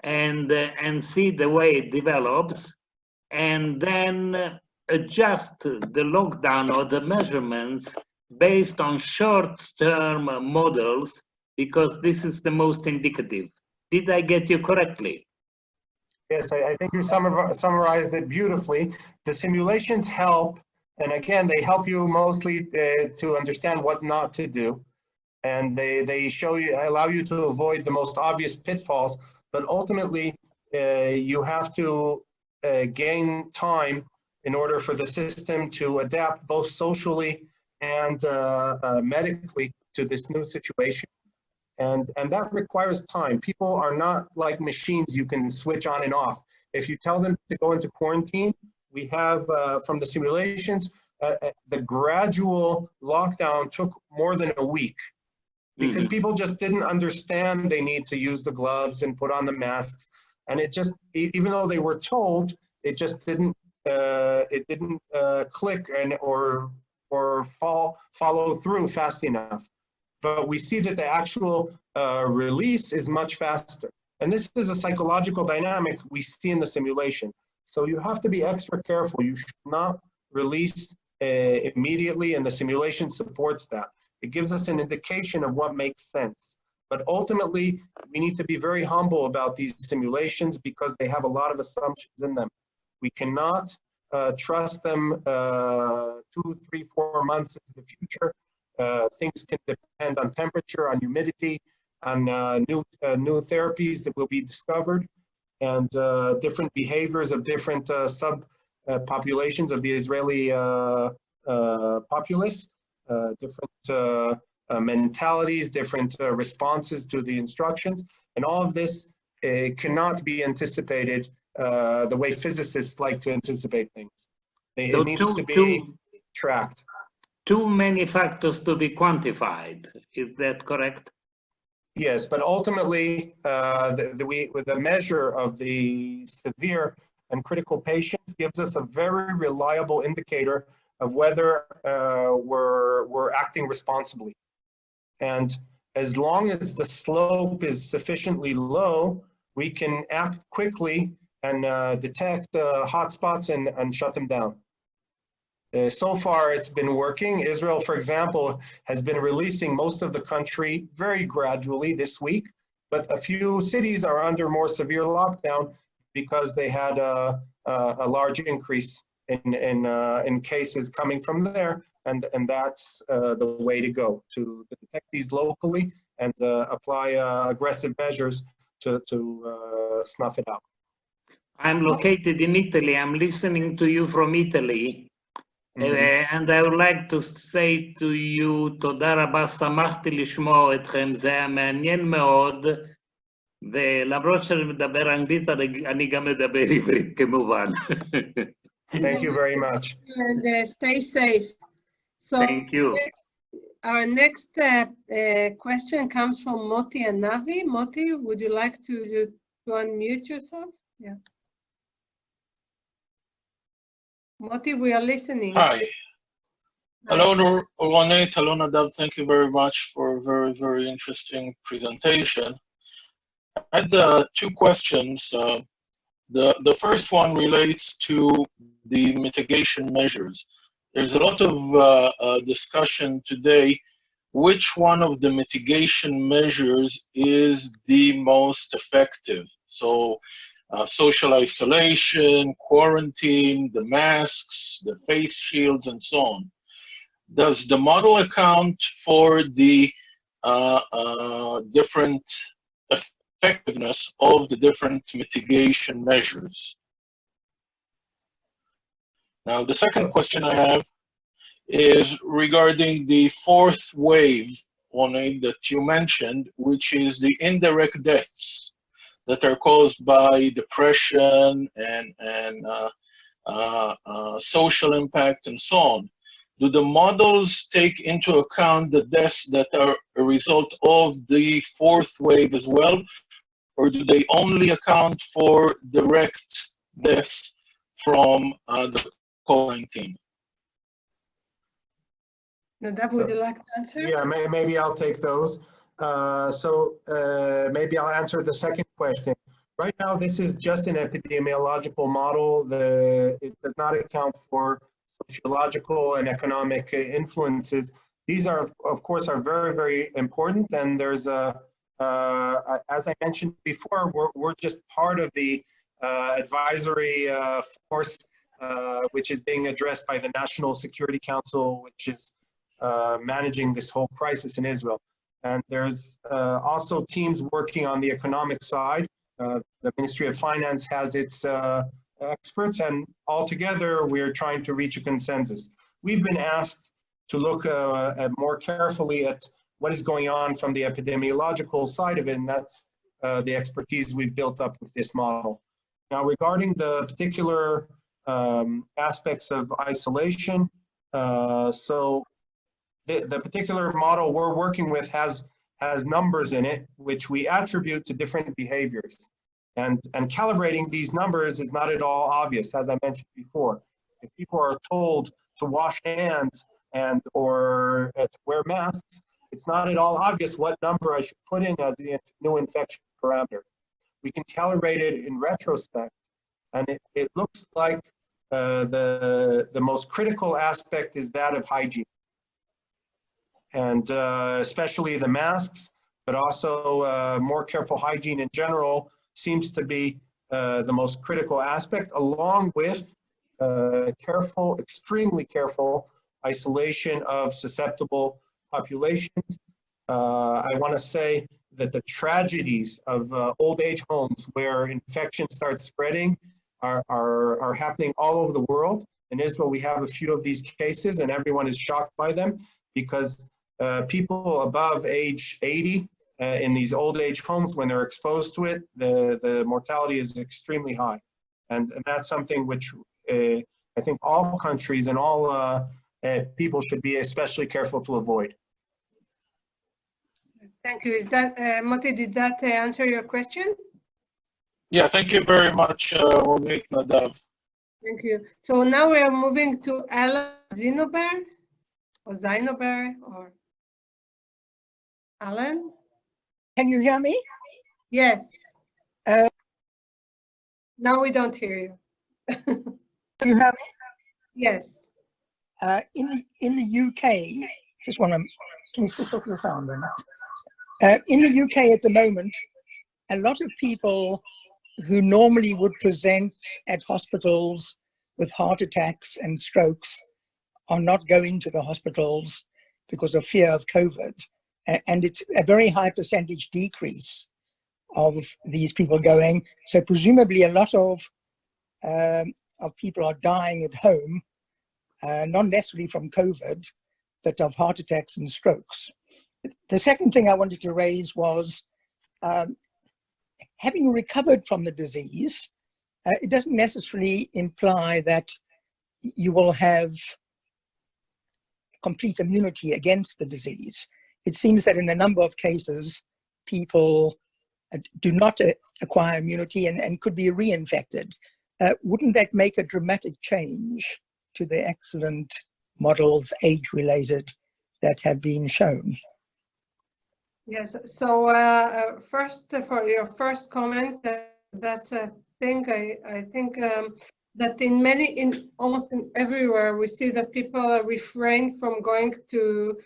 and see the way it develops, and then adjust the lockdown or the measurements based on short-term models, because this is the most indicative. Did I get you correctly? Yes, I think you summarized it beautifully. The simulations help, and again, they help you mostly to understand what not to do. And they allow you to avoid the most obvious pitfalls, but ultimately you have to gain time in order for the system to adapt both socially and medically to this new situation. And that requires time. People are not like machines you can switch on and off. If you tell them to go into quarantine, we have from the simulations, the gradual lockdown took more than a week, because people just didn't understand they need to use the gloves and put on the masks. And it just, even though they were told, it just didn't click or follow through fast enough. But we see that the actual release is much faster. And this is a psychological dynamic we see in the simulation. So you have to be extra careful. You should not release immediately, and the simulation supports that. It gives us an indication of what makes sense. But ultimately, we need to be very humble about these simulations because they have a lot of assumptions in them. We cannot trust them 2, 3, 4 months into the future. Things can depend on temperature, on humidity, on new therapies that will be discovered, and different behaviors of different subpopulations of the Israeli populace, different mentalities, different responses to the instructions, and all of this cannot be anticipated the way physicists like to anticipate things. It needs to be tracked. Too many factors to be quantified. Is that correct? Yes, but ultimately, the measure of the severe and critical patients gives us a very reliable indicator of whether we're acting responsibly. And as long as the slope is sufficiently low, we can act quickly and detect hotspots and shut them down. So far, it's been working. Israel, for example, has been releasing most of the country very gradually this week, but a few cities are under more severe lockdown because they had a large increase in cases coming from there, and that's the way to go, to detect these locally and apply aggressive measures to snuff it out. I'm located in Italy. I'm listening to you from Italy. And I would like to say to you, תודה רבה, שמחתי לשמוע אתכם, זה היה מעניין מאוד, ולמרות שאני מדבר אנגלית, אני גם מדבר עברית כמובן. Thank you very much. And stay safe. So Thank you. Our next question comes from Moti and Navi. Moti, would you like to unmute yourself? Yeah. Moti, we are listening. Hi. Hello, RONIT. Hello, NADAV. Thank you very much for a very, very interesting presentation. I had two questions. The first one relates to the mitigation measures. There's a lot of discussion today, which one of the mitigation measures is the most effective. So social isolation, quarantine, the masks, the face shields, and so on. Does the model account for the different effectiveness of the different mitigation measures? Now, the second question I have is regarding the fourth wave, Ronit, that you mentioned, which is the indirect deaths that are caused by depression and social impact and so on. Do the models take into account the deaths that are a result of the fourth wave as well, or do they only account for direct deaths from the COVID-19? Nadav, would you like to answer? Yeah, maybe I'll take those. Maybe I'll answer the second question. Right now, this is just an epidemiological model. It does not account for sociological and economic influences. These are, of course, are very, very important. And there's as I mentioned before, we're just part of the advisory force, which is being addressed by the National Security Council, which is managing this whole crisis in Israel. And there's also teams working on the economic side. The Ministry of Finance has its experts, and altogether we're trying to reach a consensus. We've been asked to look more carefully at what is going on from the epidemiological side of it, and that's the expertise we've built up with this model. Now, regarding the particular aspects of isolation, so the particular model we're working with has numbers in it, which we attribute to different behaviors. And calibrating these numbers is not at all obvious, as I mentioned before. If people are told to wash hands or to wear masks, it's not at all obvious what number I should put in as the new infection parameter. We can calibrate it in retrospect, and it looks like the most critical aspect is that of hygiene. And especially the masks, but also more careful hygiene in general seems to be the most critical aspect, along with extremely careful isolation of susceptible populations. I want to say that the tragedies of old age homes where infections start spreading are happening all over the world. In Israel, we have a few of these cases, and everyone is shocked by them because people above age 80 in these old age homes, when they're exposed to it, the mortality is extremely high. And that's something which I think all countries and all people should be especially careful to avoid. Thank you. Is that, Moti, did that answer your question? Yeah, thank you very much, RONIT, NADAV. Thank you. So now we are moving to Alan Zinober, or Alan? Can you hear me? Yes. Now we don't hear you. Can you hear me? Yes. In the UK, just want to, can you switch off your sound then? In the UK at the moment, a lot of people who normally would present at hospitals with heart attacks and strokes are not going to the hospitals because of fear of COVID. And it's a very high percentage decrease of these people going. So presumably a lot of people are dying at home, not necessarily from COVID, but of heart attacks and strokes. The second thing I wanted to raise was having recovered from the disease, it doesn't necessarily imply that you will have complete immunity against the disease. It seems that in a number of cases, people do not acquire immunity and could be reinfected. Wouldn't that make a dramatic change to the excellent models, age-related, that have been shown? Yes, so first, for your first comment, that's a thing. I think that in almost everywhere, we see that people refrain from going to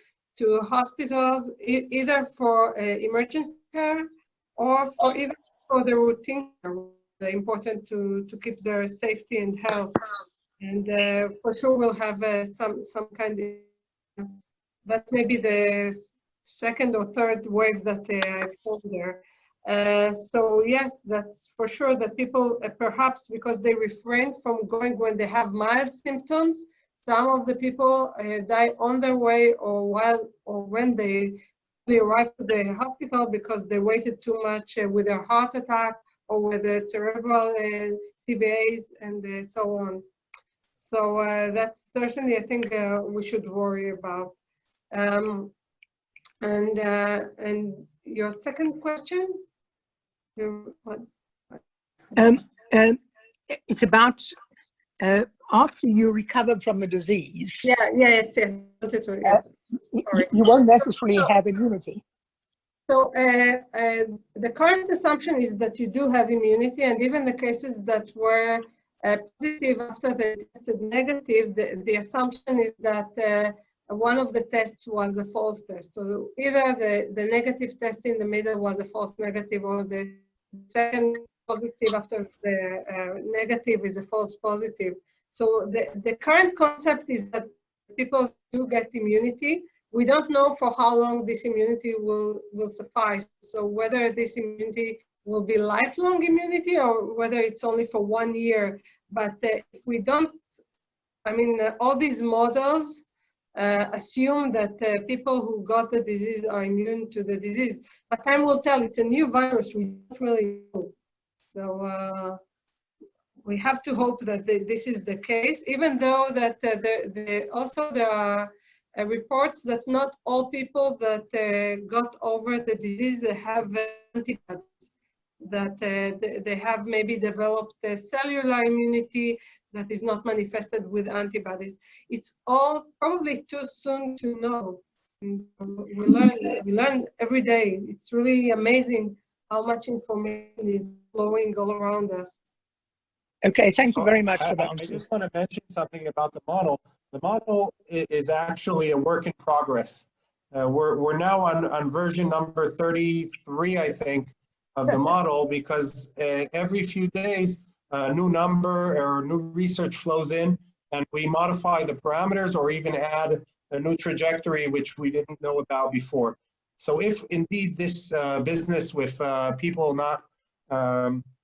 hospitals, either for emergency care or for even for the routine care. It's important to keep their safety and health. And for sure, we'll have some kind of, that may be the second or third wave that I've told there. So yes, that's for sure that people, perhaps because they refrain from going when they have mild symptoms, some of the people die on their way or when they arrive to the hospital because they waited too much with their heart attack or with the cerebral CVAs and so on. So that's certainly, I think, we should worry about. And your second question? It's about after you recover from the disease. Yes. You won't necessarily have immunity. So the current assumption is that you do have immunity, and even the cases that were positive after they tested negative, the assumption is that one of the tests was a false test. So either the negative test in the middle was a false negative, or the second positive after the negative is a false positive. So the current concept is that people do get immunity. We don't know for how long this immunity will suffice. So whether this immunity will be lifelong immunity or whether it's only for 1 year. But if we don't, all these models assume that people who got the disease are immune to the disease. But time will tell. It's a new virus. We don't really know. So we have to hope that this is the case, even though that there are reports that not all people that got over the disease have antibodies, that they have maybe developed a cellular immunity that is not manifested with antibodies. It's all probably too soon to know. We learn every day. It's really amazing how much information is flowing all around us. Okay, thank you very much for that. I just want to mention something about the model. The model is actually a work in progress. We're now on version number 33, I think, of the model, because every few days a new number or new research flows in, and we modify the parameters or even add a new trajectory which we didn't know about before. So if indeed this business with people not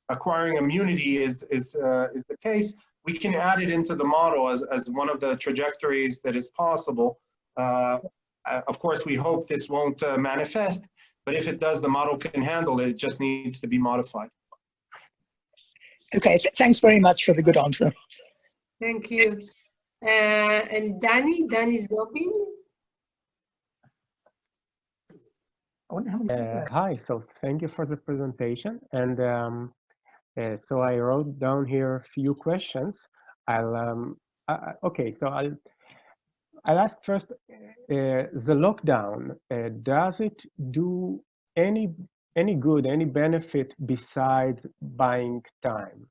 acquiring immunity is the case, we can add it into the model as one of the trajectories that is possible. Of course, we hope this won't manifest, but if it does, the model can handle it. It just needs to be modified. Okay, thanks very much for the good answer. Thank you. And Danny Zobin. Hi, so thank you for the presentation. And so I wrote down here a few questions. I'll ask first, the lockdown, does it do any good, any benefit besides buying time?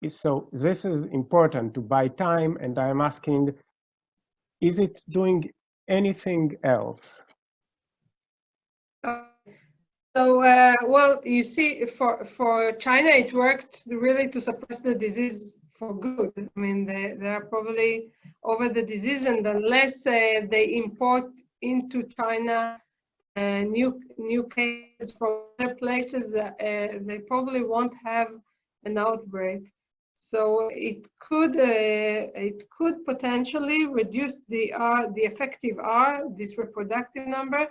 So this is important, to buy time, and I'm asking, is it doing anything else? So, well, you see, for China, it worked really to suppress the disease for good. I mean, they are probably over the disease, and unless they import into China new cases from other places, they probably won't have an outbreak. So it could potentially reduce the effective R, this reproductive number,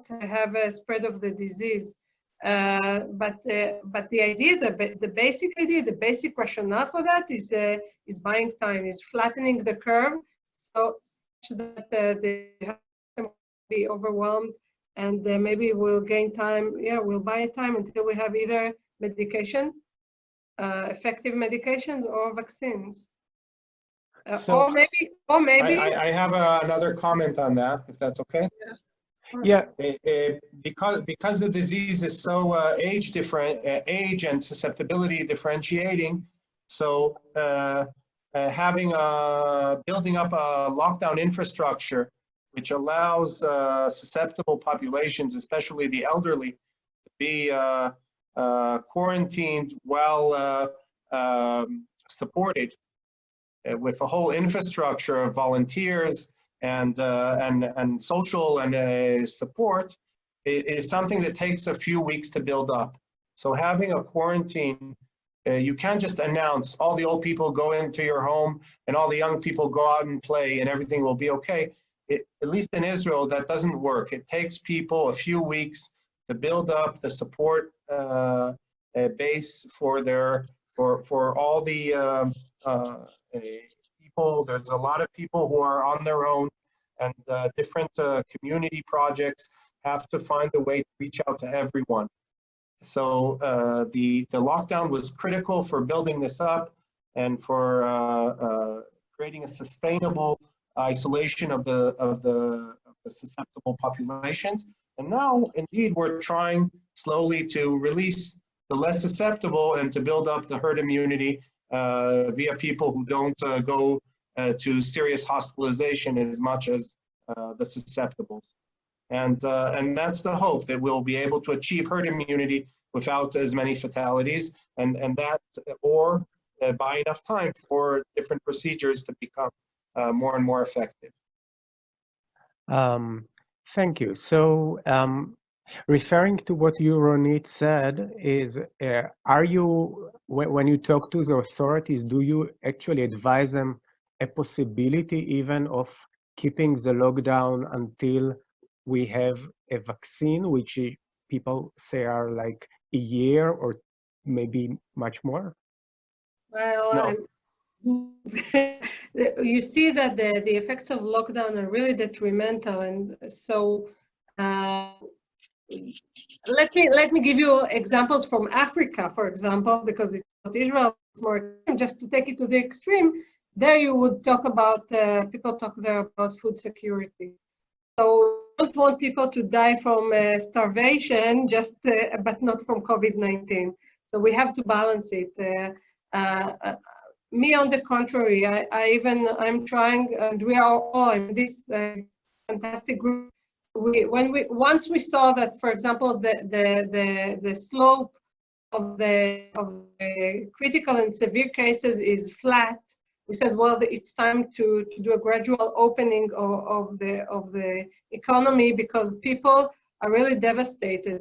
to have a spread of the disease. But the idea, the basic idea, the basic rationale for that is buying time, is flattening the curve, so such that the will be overwhelmed, and maybe we'll gain time. Yeah, we'll buy time until we have either medication, effective medications, or vaccines. Or maybe. I have another comment on that, if that's okay. Yeah. Because the disease is so age and susceptibility differentiating, so building up a lockdown infrastructure which allows susceptible populations, especially the elderly, to be quarantined while supported with a whole infrastructure of volunteers and social and support, is something that takes a few weeks to build up. So having a quarantine, you can't just announce all the old people go into your home and all the young people go out and play and everything will be okay. At least in Israel, that doesn't work. It takes people a few weeks to build up the support base for all the people. There's a lot of people who are on their own, and different community projects have to find a way to reach out to everyone. So the lockdown was critical for building this up and for creating a sustainable isolation of the susceptible populations. And now, indeed, we're trying slowly to release the less susceptible and to build up the herd immunity via people who don't go to serious hospitalization as much as the susceptibles. And that's the hope, that we'll be able to achieve herd immunity without as many fatalities, and that, or buy enough time for different procedures to become more and more effective. Thank you. So, referring to what you, RONIT, said, is are you, when you talk to the authorities, do you actually advise them a possibility even of keeping the lockdown until we have a vaccine, which people say are like a year or maybe much more? Well, No. You see that the effects of lockdown are really detrimental, and so let me give you examples from Africa, for example, because it's not Israel, it's more extreme. Just to take it to the extreme, there you would talk about people talk there about food security. So we don't want people to die from starvation, just but not from COVID-19. So we have to balance it. Me, on the contrary, I'm trying, and we are all in this fantastic group. Once we saw that, for example, the slope of the critical and severe cases is flat, we said, well, it's time to do a gradual opening of the economy, because people are really devastated.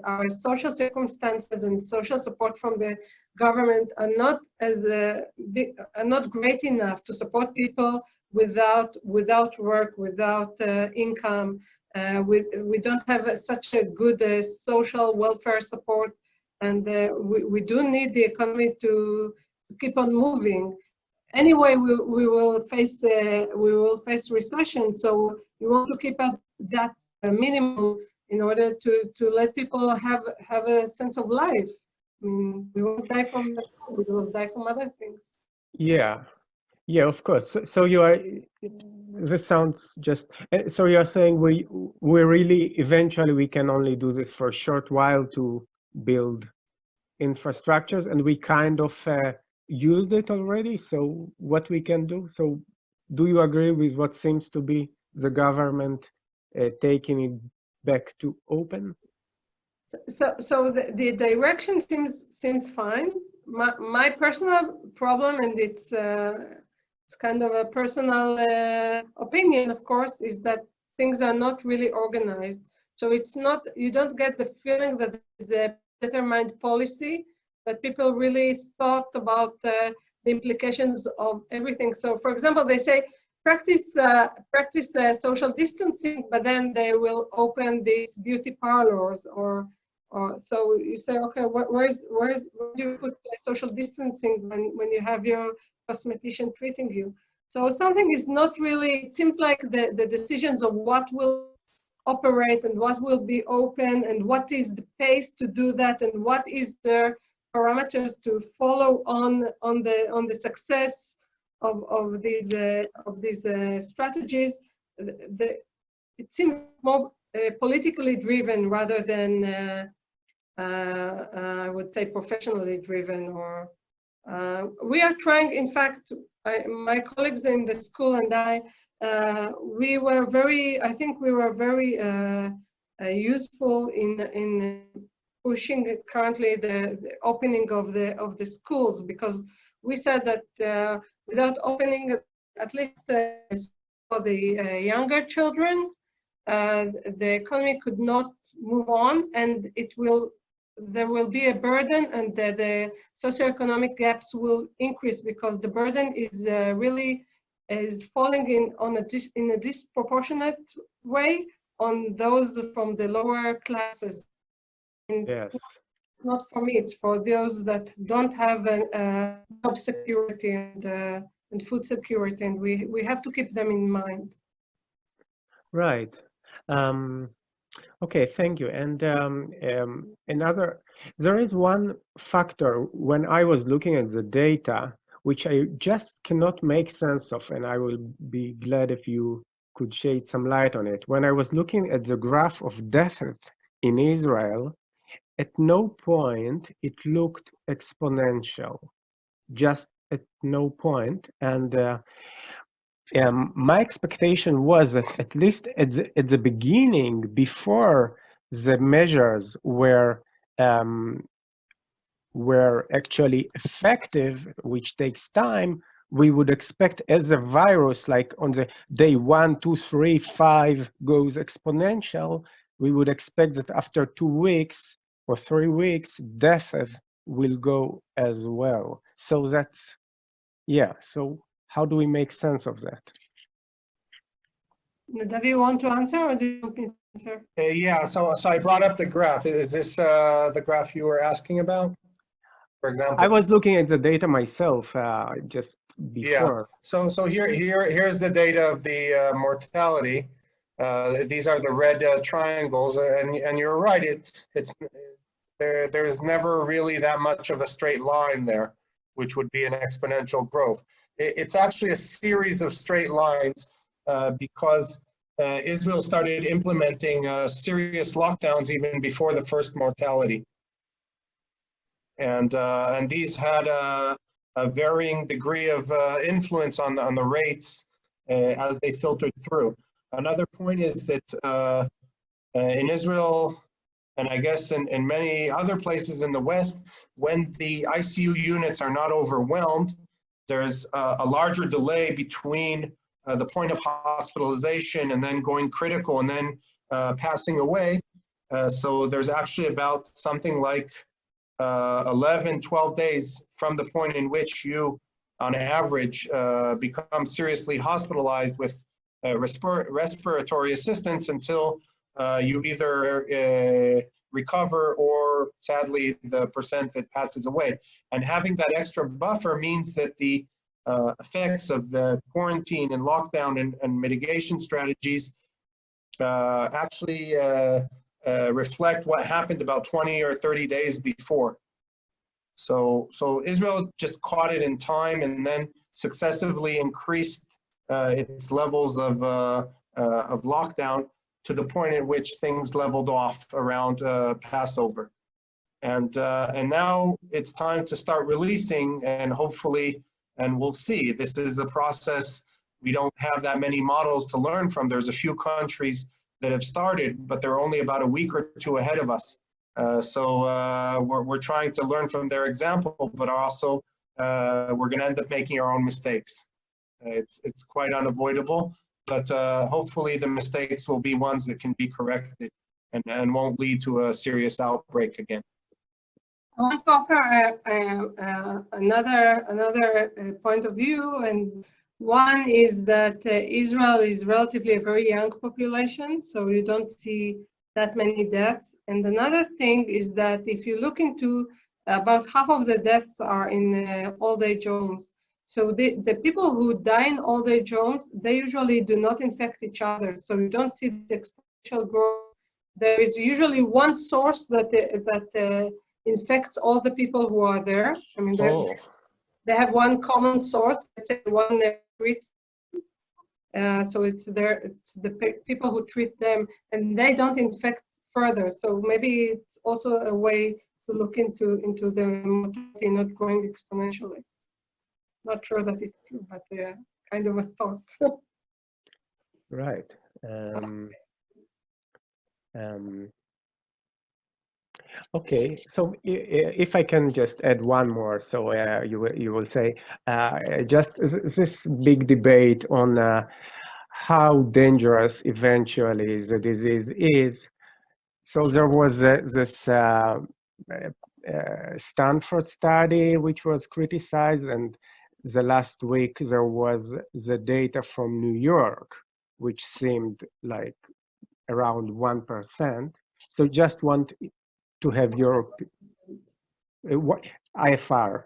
Our social circumstances and social support from the government are not great enough to support people without work, without income. We don't have such a good social welfare support, and we do need the economy to keep on moving. Anyway, we will face recession, so we want to keep at that minimum in order to let people have a sense of life. I mean, we won't die from the COVID, we will die from other things. Yeah, of course. So you are. This sounds just. So you are saying we really eventually we can only do this for a short while to build infrastructures, and we kind of used it already. So what we can do. So do you agree with what seems to be the government taking back to open? So the direction seems fine. My personal problem, and it's kind of a personal opinion, of course, is that things are not really organized. So it's not, you don't get the feeling that there's a determined policy, that people really thought about the implications of everything. So for example, they say, practice social distancing, but then they will open these beauty parlors, or so you say, okay, where do you put social distancing when you have your cosmetician treating you? So something is not really, it seems like the decisions of what will operate and what will be open and what is the pace to do that and what is the parameters to follow on the success of these strategies. It seems more politically driven rather than I would say professionally driven. Or we are trying, in fact, my colleagues in the school and I were very useful in pushing currently the opening of the schools, because we said that without opening at least for the younger children, the economy could not move on, and there will be a burden, and the socioeconomic gaps will increase, because the burden is really falling in a disproportionate way on those from the lower classes. And Yes. It's not for me, it's for those that don't have job security and food security, and we have to keep them in mind. Right. Okay, thank you. And there is one factor when I was looking at the data, which I just cannot make sense of, and I will be glad if you could shed some light on it. When I was looking at the graph of death in Israel, at no point it looked exponential, just at no point. And my expectation was that at least at the beginning, before the measures were actually effective, which takes time, we would expect as a virus, like on the day 1, 2, 3, 5 goes exponential, we would expect that after 2 weeks or 3 weeks, death will go as well. So that's, yeah, so how do we make sense of that? NADAV, you want to answer, or do you want me to answer? Yeah, so I brought up the graph. Is this the graph you were asking about? For example, I was looking at the data myself just before. Yeah. So here's the data of the mortality. These are the red triangles, and you're right. There's never really that much of a straight line there, which would be an exponential growth. It's actually a series of straight lines because Israel started implementing serious lockdowns even before the first mortality. And these had a varying degree of influence on the rates as they filtered through. Another point is that in Israel, and I guess in many other places in the West, when the ICU units are not overwhelmed, there's a larger delay between the point of hospitalization and then going critical and then passing away. So there's actually about something like 11, 12 days from the point in which you, on average, become seriously hospitalized with respiratory assistance until you either recover or, sadly, the percent that passes away. And having that extra buffer means that the effects of the quarantine and lockdown and mitigation strategies actually reflect what happened about 20 or 30 days before. So Israel just caught it in time and then successively increased its levels of lockdown to the point at which things leveled off around Passover. And now it's time to start releasing, and hopefully, and we'll see, this is a process we don't have that many models to learn from. There's a few countries that have started, but they're only about a week or two ahead of us. We're trying to learn from their example, but also we're going to end up making our own mistakes. It's quite unavoidable, but hopefully the mistakes will be ones that can be corrected and won't lead to a serious outbreak again. I want to offer another point of view, and one is that Israel is relatively a very young population, so you don't see that many deaths. And another thing is that if you look into about half of the deaths are in old age homes. So the people who die in old age homes, they usually do not infect each other. So you don't see the exponential growth. There is usually one source that infects all the people who are there. I mean, they have one common source. Let's say one treats. So it's the people who treat them, and they don't infect further. So maybe it's also a way to look into the mortality not growing exponentially. Not sure that it's true, but kind of a thought. Right. Okay, so if I can just add one more, so you will say just this big debate on how dangerous eventually the disease is. So there was this Stanford study which was criticized, and the last week there was the data from New York, which seemed like around 1%. So just want to have your IFR,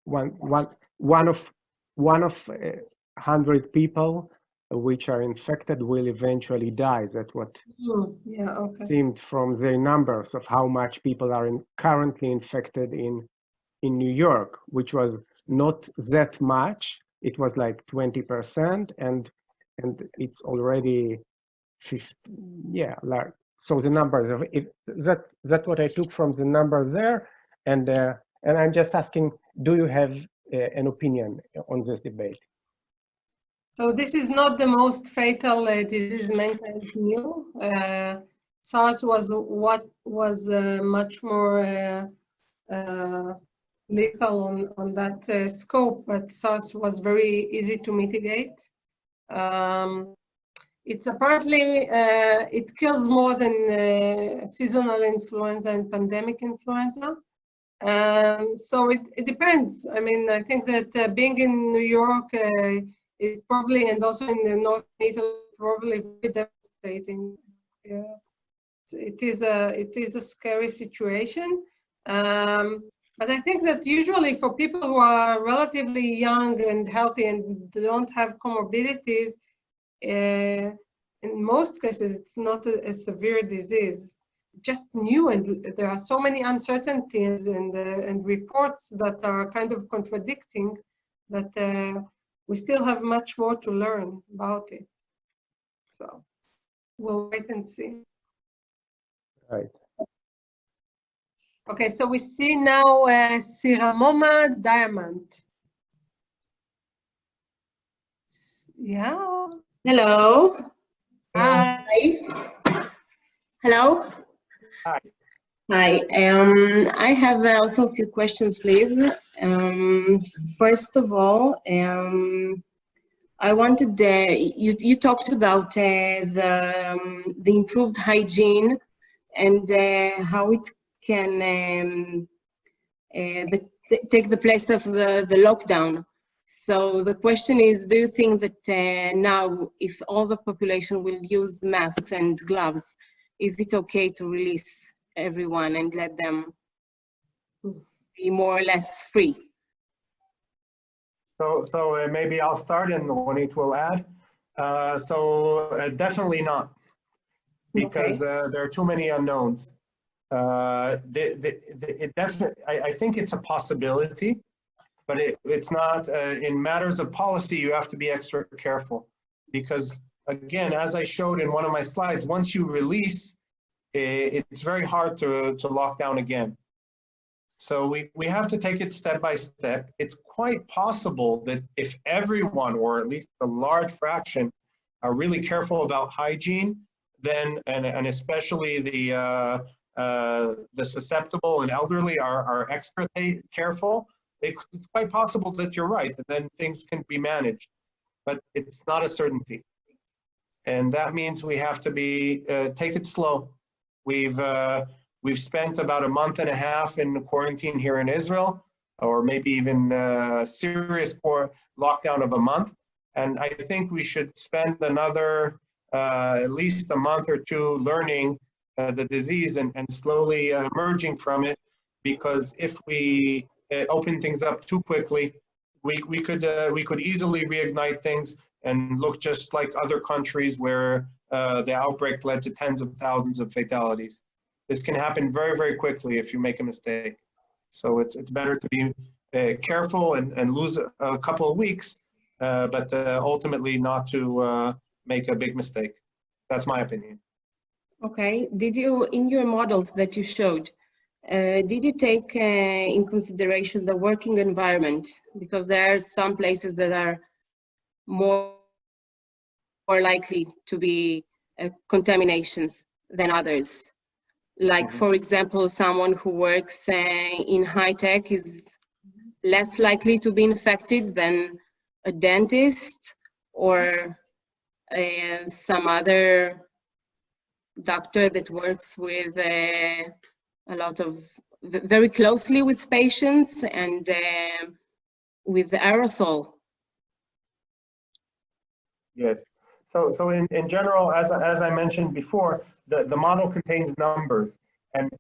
one of 100 people which are infected will eventually die. That's what seemed from the numbers of how much people are currently infected in New York, which was not that much. It was like 20%, and it's already 50. Yeah, like. So the numbers of it, that's what I took from the numbers there, and I'm just asking, do you have an opinion on this debate? So this is not the most fatal disease mankind knew. SARS was much more lethal on that scope, but SARS was very easy to mitigate. It's apparently, it kills more than seasonal influenza and pandemic influenza. So it depends. I mean, I think that being in New York is probably, and also in the North Italy, probably very devastating. Yeah. It is a scary situation. But I think that usually for people who are relatively young and healthy and don't have comorbidities, in most cases, it's not a severe disease, just new, and there are so many uncertainties and reports that are kind of contradicting that we still have much more to learn about it. So we'll wait and see. Right. Okay, so we see now Siramoma Diamond. Yeah. Hello. Hi. Hello. Hi. Hi. I have also a few questions, please. First of all, I wanted you talked about the improved hygiene and how it can take the place of the lockdown. So the question is, do you think that now, if all the population will use masks and gloves, is it okay to release everyone and let them be more or less free? So maybe I'll start and RONIT will add. Definitely not, because there are too many unknowns. I think it's a possibility, but it's not. In matters of policy, you have to be extra careful, because again, as I showed in one of my slides, once you release, it's very hard to lock down again. So we have to take it step by step. It's quite possible that if everyone, or at least a large fraction, are really careful about hygiene, then, and especially the susceptible and elderly are extra careful, it's quite possible that you're right, that then things can be managed, but it's not a certainty. And that means we have to take it slow. We've spent about a month and a half in quarantine here in Israel, or maybe even serious lockdown of a month. And I think we should spend another at least a month or two learning the disease and slowly emerging from it, because if we open things up too quickly, we could easily reignite things and look just like other countries where the outbreak led to tens of thousands of fatalities. This can happen very, very quickly if you make a mistake. So it's better to be careful and lose a couple of weeks, but ultimately not to make a big mistake. That's my opinion. Okay. Did you, in your models that you showed, did you take in consideration the working environment? Because there are some places that are more likely to be contaminations than others. Like, for example, someone who works in high tech is less likely to be infected than a dentist or some other doctor that works with a lot of, very closely with patients and with aerosol. Yes. So in general, as I mentioned before, the model contains numbers, and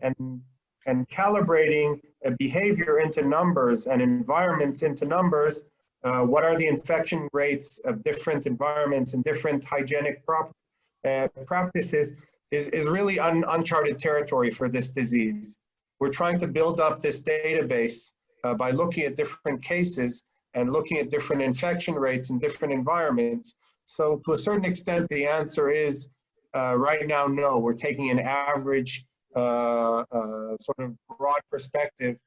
calibrating a behavior into numbers and environments into numbers. What are the infection rates of different environments and different hygienic practices is really uncharted territory for this disease. We're trying to build up this database by looking at different cases and looking at different infection rates in different environments. So to a certain extent, the answer is right now, no. We're taking an average sort of broad perspective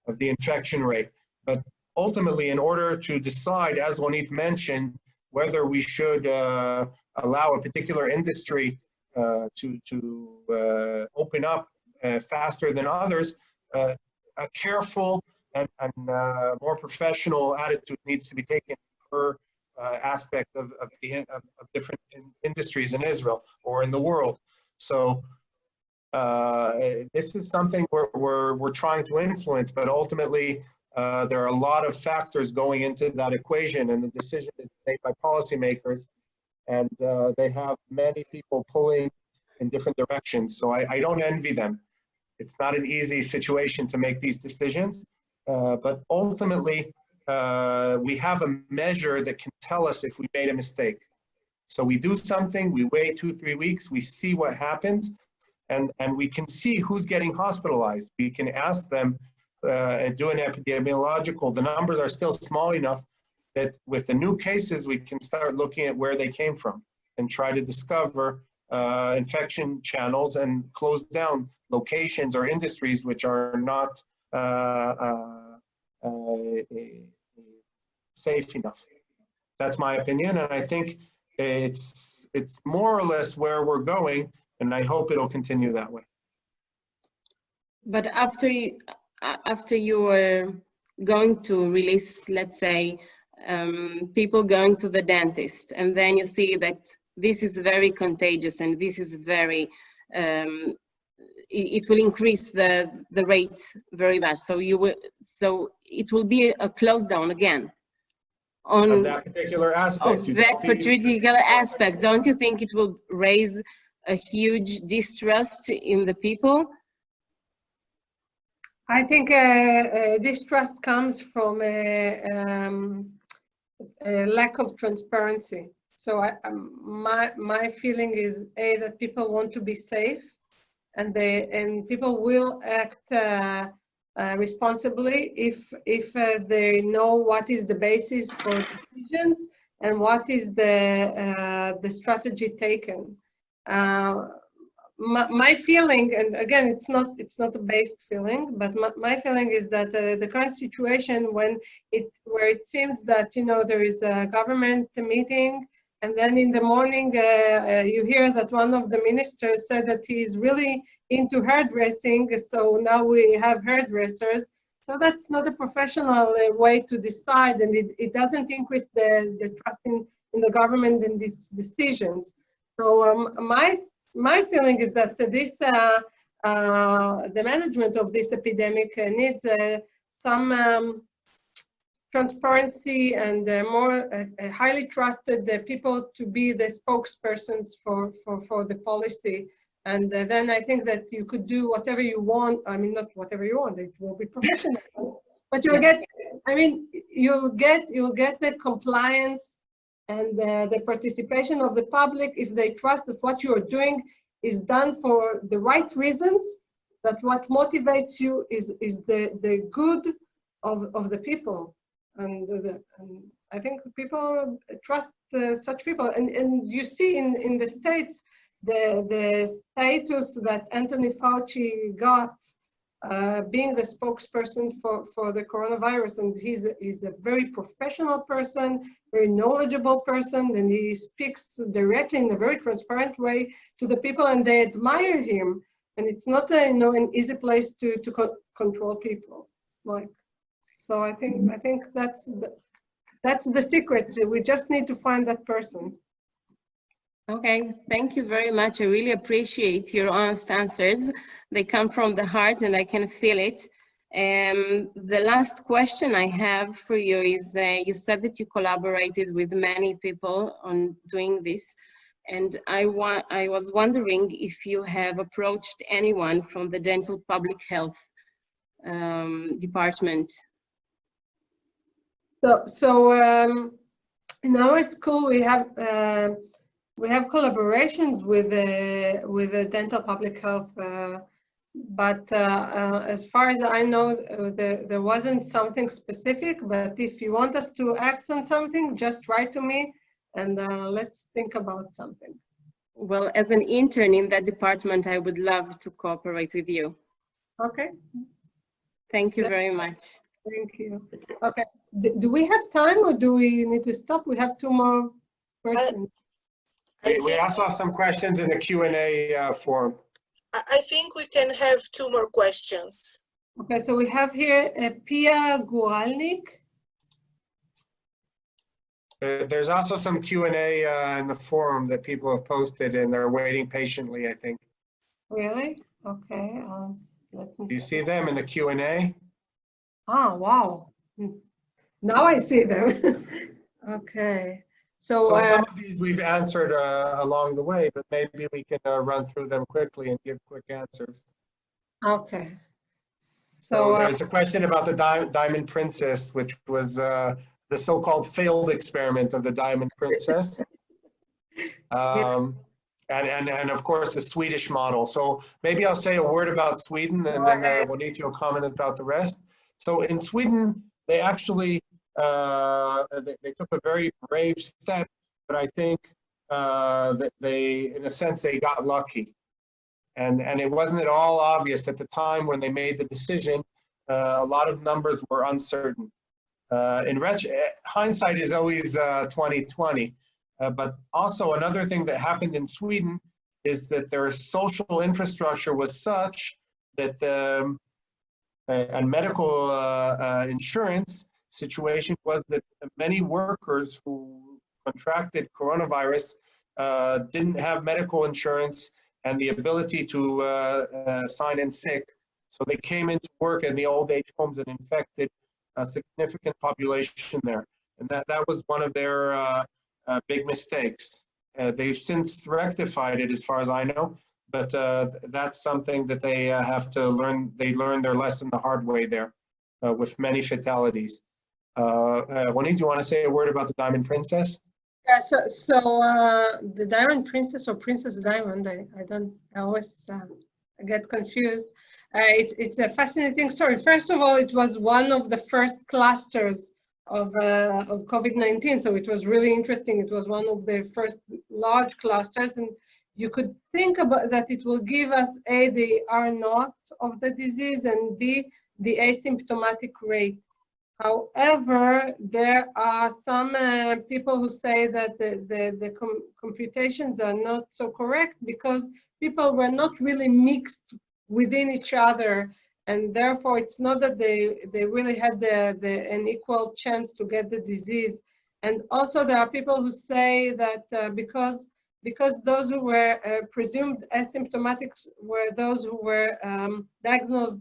of the infection rate. But ultimately, in order to decide, as RONIT mentioned, whether we should allow a particular industry to open up faster than others, a careful and more professional attitude needs to be taken per aspect of different industries in Israel or in the world. So this is something we're trying to influence, but ultimately there are a lot of factors going into that equation, and the decision is made by policymakers, and they have many people pulling in different directions. So I don't envy them. It's not an easy situation to make these decisions, but ultimately we have a measure that can tell us if we made a mistake. So we do something, we wait 2-3 weeks, we see what happens, and we can see who's getting hospitalized. We can ask them and do an epidemiological. The numbers are still small enough that with the new cases, we can start looking at where they came from and try to discover infection channels and close down locations or industries which are not safe enough. That's my opinion, and I think it's more or less where we're going, and I hope it'll continue that way. But after you are going to release, let's say, people going to the dentist, and then you see that this is very contagious and this is very, it will increase the rate very much. So it will be a close down again on of that particular aspect. Of that particular aspect. Don't you think it will raise a huge distrust in the people? I think distrust comes from a lack of transparency. So my feeling is that people want to be safe, and people will act responsibly if they know what is the basis for decisions and what is the strategy taken. My feeling, and again, it's not a based feeling, but my feeling is that the current situation, where it seems that there is a government meeting and then in the morning you hear that one of the ministers said that he is really into hairdressing, so now we have hairdressers. So that's not a professional way to decide, and it doesn't increase the trust in the government and its decisions. So my feeling is that this the management of this epidemic needs some transparency and more highly trusted people to be the spokespersons for the policy. And then I think that you could do whatever you want. I mean, not whatever you want, it will be professional. But you'll get, I mean, you'll get the compliance and the participation of the public if they trust that what you're doing is done for the right reasons, that what motivates you is the good of the people. And I think people trust such people. And you see in the States, the status that Anthony Fauci got, being the spokesperson for the coronavirus, and he's a very professional person, very knowledgeable person, and he speaks directly in a very transparent way to the people, and they admire him. And it's not an easy place to control people. It's like, so I think that's the secret. We just need to find that person. Okay, thank you very much. I really appreciate your honest answers. They come from the heart and I can feel it. The last question I have for you is, you said that you collaborated with many people on doing this. And I was wondering if you have approached anyone from the dental public health department. So in our school, we have collaborations with the dental public health, but as far as I know, there wasn't something specific. But if you want us to act on something, just write to me, and let's think about something. Well, as an intern in that department, I would love to cooperate with you. Okay. Thank you very much. Thank you. Okay. Do we have time, or do we need to stop? We have two more questions. We also have some questions in the Q&A forum. I think we can have two more questions. Okay, so we have here Pia Guralnik. There's also some Q&A in the forum that people have posted, and they're waiting patiently, I think. Really? Okay. Let me Do you see them in the Q&A? Ah, wow. Now I see them. Okay. So some of these we've answered along the way, but maybe we can run through them quickly and give quick answers. Okay. So there's a question about the Diamond Princess, which was the so-called failed experiment of the Diamond Princess. And of course the Swedish model. So maybe I'll say a word about Sweden, and then Juanito will comment about the rest. So in Sweden, they actually they took a very brave step, but I think that they, in a sense, they got lucky. And it wasn't at all obvious at the time when they made the decision. A lot of numbers were uncertain. Hindsight is always 20/20. But also another thing that happened in Sweden is that their social infrastructure was such that and medical insurance situation was that many workers who contracted coronavirus didn't have medical insurance and the ability to sign in sick. So they came into work in the old age homes and infected a significant population there. And that was one of their big mistakes. They've since rectified it as far as I know, but that's something that they have to learn. They learned their lesson the hard way there with many fatalities. Juanito, do you want to say a word about the Diamond Princess? Yeah, so the Diamond Princess or Princess Diamond, I always get confused. It's a fascinating story. First of all, it was one of the first clusters of COVID-19, so it was really interesting. It was one of the first large clusters, and you could think about that it will give us A, the R0 of the disease, and B, the asymptomatic rate. However, there are some people who say that the computations are not so correct because people were not really mixed within each other, and therefore it's not that they really had an equal chance to get the disease. And also there are people who say that because those who were presumed asymptomatic were those who were diagnosed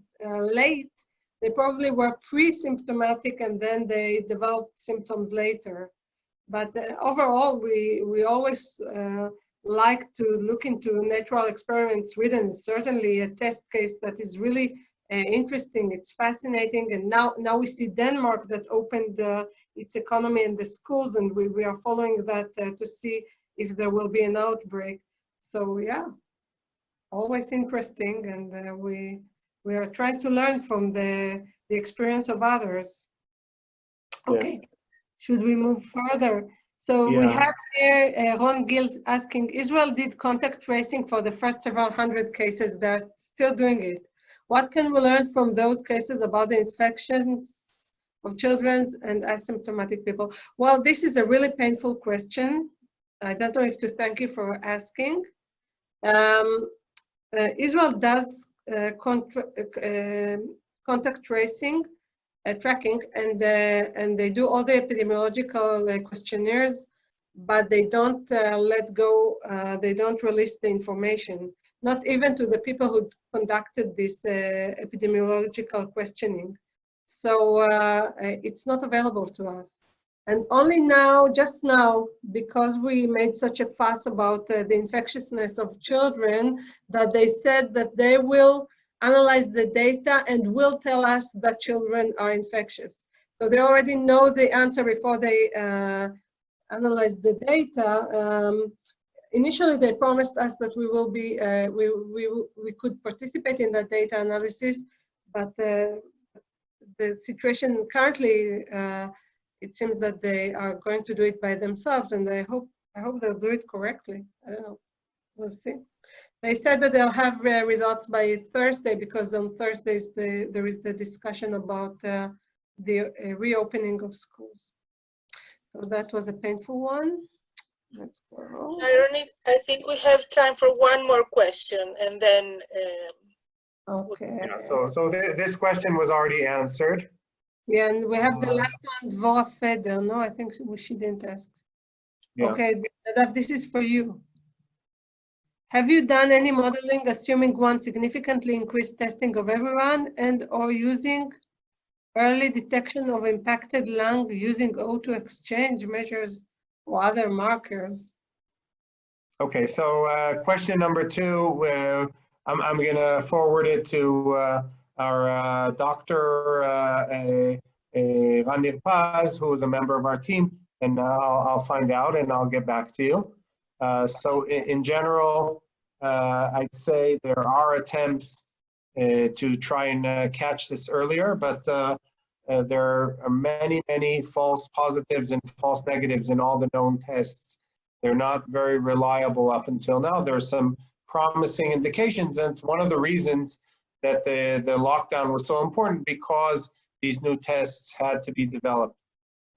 late, they probably were pre-symptomatic and then they developed symptoms later. But overall, we always like to look into natural experiments written. Certainly a test case that is really interesting, it's fascinating. And now we see Denmark that opened its economy and the schools, and we are following that to see if there will be an outbreak. So yeah, always interesting, and we are trying to learn from the experience of others. Okay, should we move further? So we have here Ron Gill asking, Israel did contact tracing for the first several hundred cases. They're still doing it. What can we learn from those cases about the infections of children and asymptomatic people? Well, this is a really painful question. I don't know if to thank you for asking. Israel does contact tracing, tracking, and they do all the epidemiological questionnaires, but they don't let go, they don't release the information, not even to the people who conducted this epidemiological questioning. So it's not available to us. And only now, just now, because we made such a fuss about the infectiousness of children, that they said that they will analyze the data and will tell us that children are infectious. So they already know the answer before they analyze the data. Initially, they promised us that we will be, we could participate in that data analysis, but the situation currently, it seems that they are going to do it by themselves, and I hope they'll do it correctly. I don't know. We'll see. They said that they'll have results by Thursday because on Thursdays there is the discussion about the reopening of schools. So that was a painful one. Let's go. RONIT, I think we have time for one more question, and then. Okay. Yeah, so this question was already answered. Yeah, and we have the last one, Dvora Feder. No, I think she didn't ask. Yeah. Okay, NADAV, this is for you. Have you done any modeling assuming one significantly increased testing of everyone and or using early detection of impacted lung using O2 exchange measures or other markers? Okay, so question number 2, I'm going to forward it to our Dr. Racah Paz, who is a member of our team, and I'll find out and I'll get back to you. So in general, I'd say there are attempts to try and catch this earlier, but there are many false positives and false negatives in all the known tests. They're not very reliable up until now. There are some promising indications, and it's one of the reasons that the lockdown was so important, because these new tests had to be developed.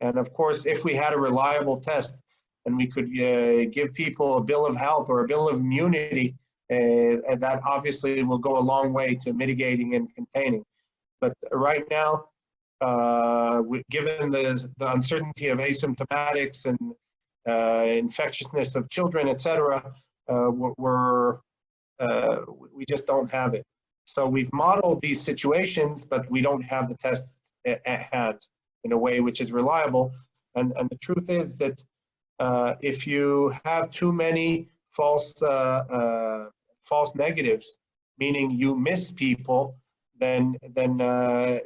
And of course, if we had a reliable test and we could give people a bill of health or a bill of immunity, and that obviously will go a long way to mitigating and containing. But right now, given the uncertainty of asymptomatics and infectiousness of children, etc., we just don't have it. So we've modeled these situations, but we don't have the tests at hand in a way which is reliable. And the truth is that if you have too many false negatives, meaning you miss people, then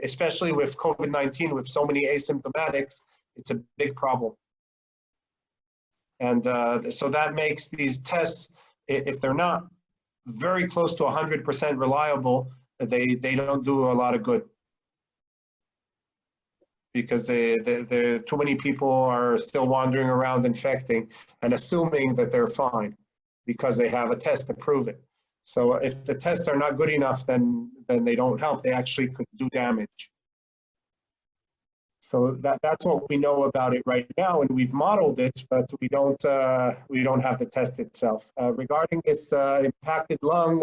especially with COVID-19, with so many asymptomatics, it's a big problem. And so that makes these tests, if they're not very close to 100% reliable, they don't do a lot of good, because too many people are still wandering around infecting and assuming that they're fine because they have a test to prove it. So if the tests are not good enough, then they don't help. They actually could do damage. So that's what we know about it right now, and we've modeled it, but we don't have the test itself. Regarding this impacted lung,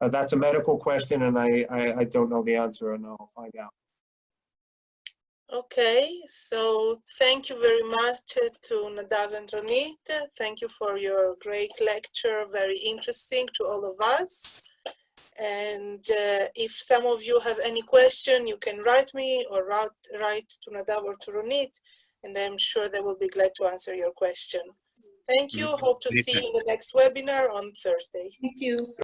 that's a medical question, and I don't know the answer, and I'll find out. Okay, so thank you very much to Nadav and Ronit. Thank you for your great lecture, very interesting to all of us. And if some of you have any question, you can write me or write to Nadav or to Ronit, and I'm sure they will be glad to answer your question. Thank you. Hope to see you in the next webinar on Thursday. Thank you.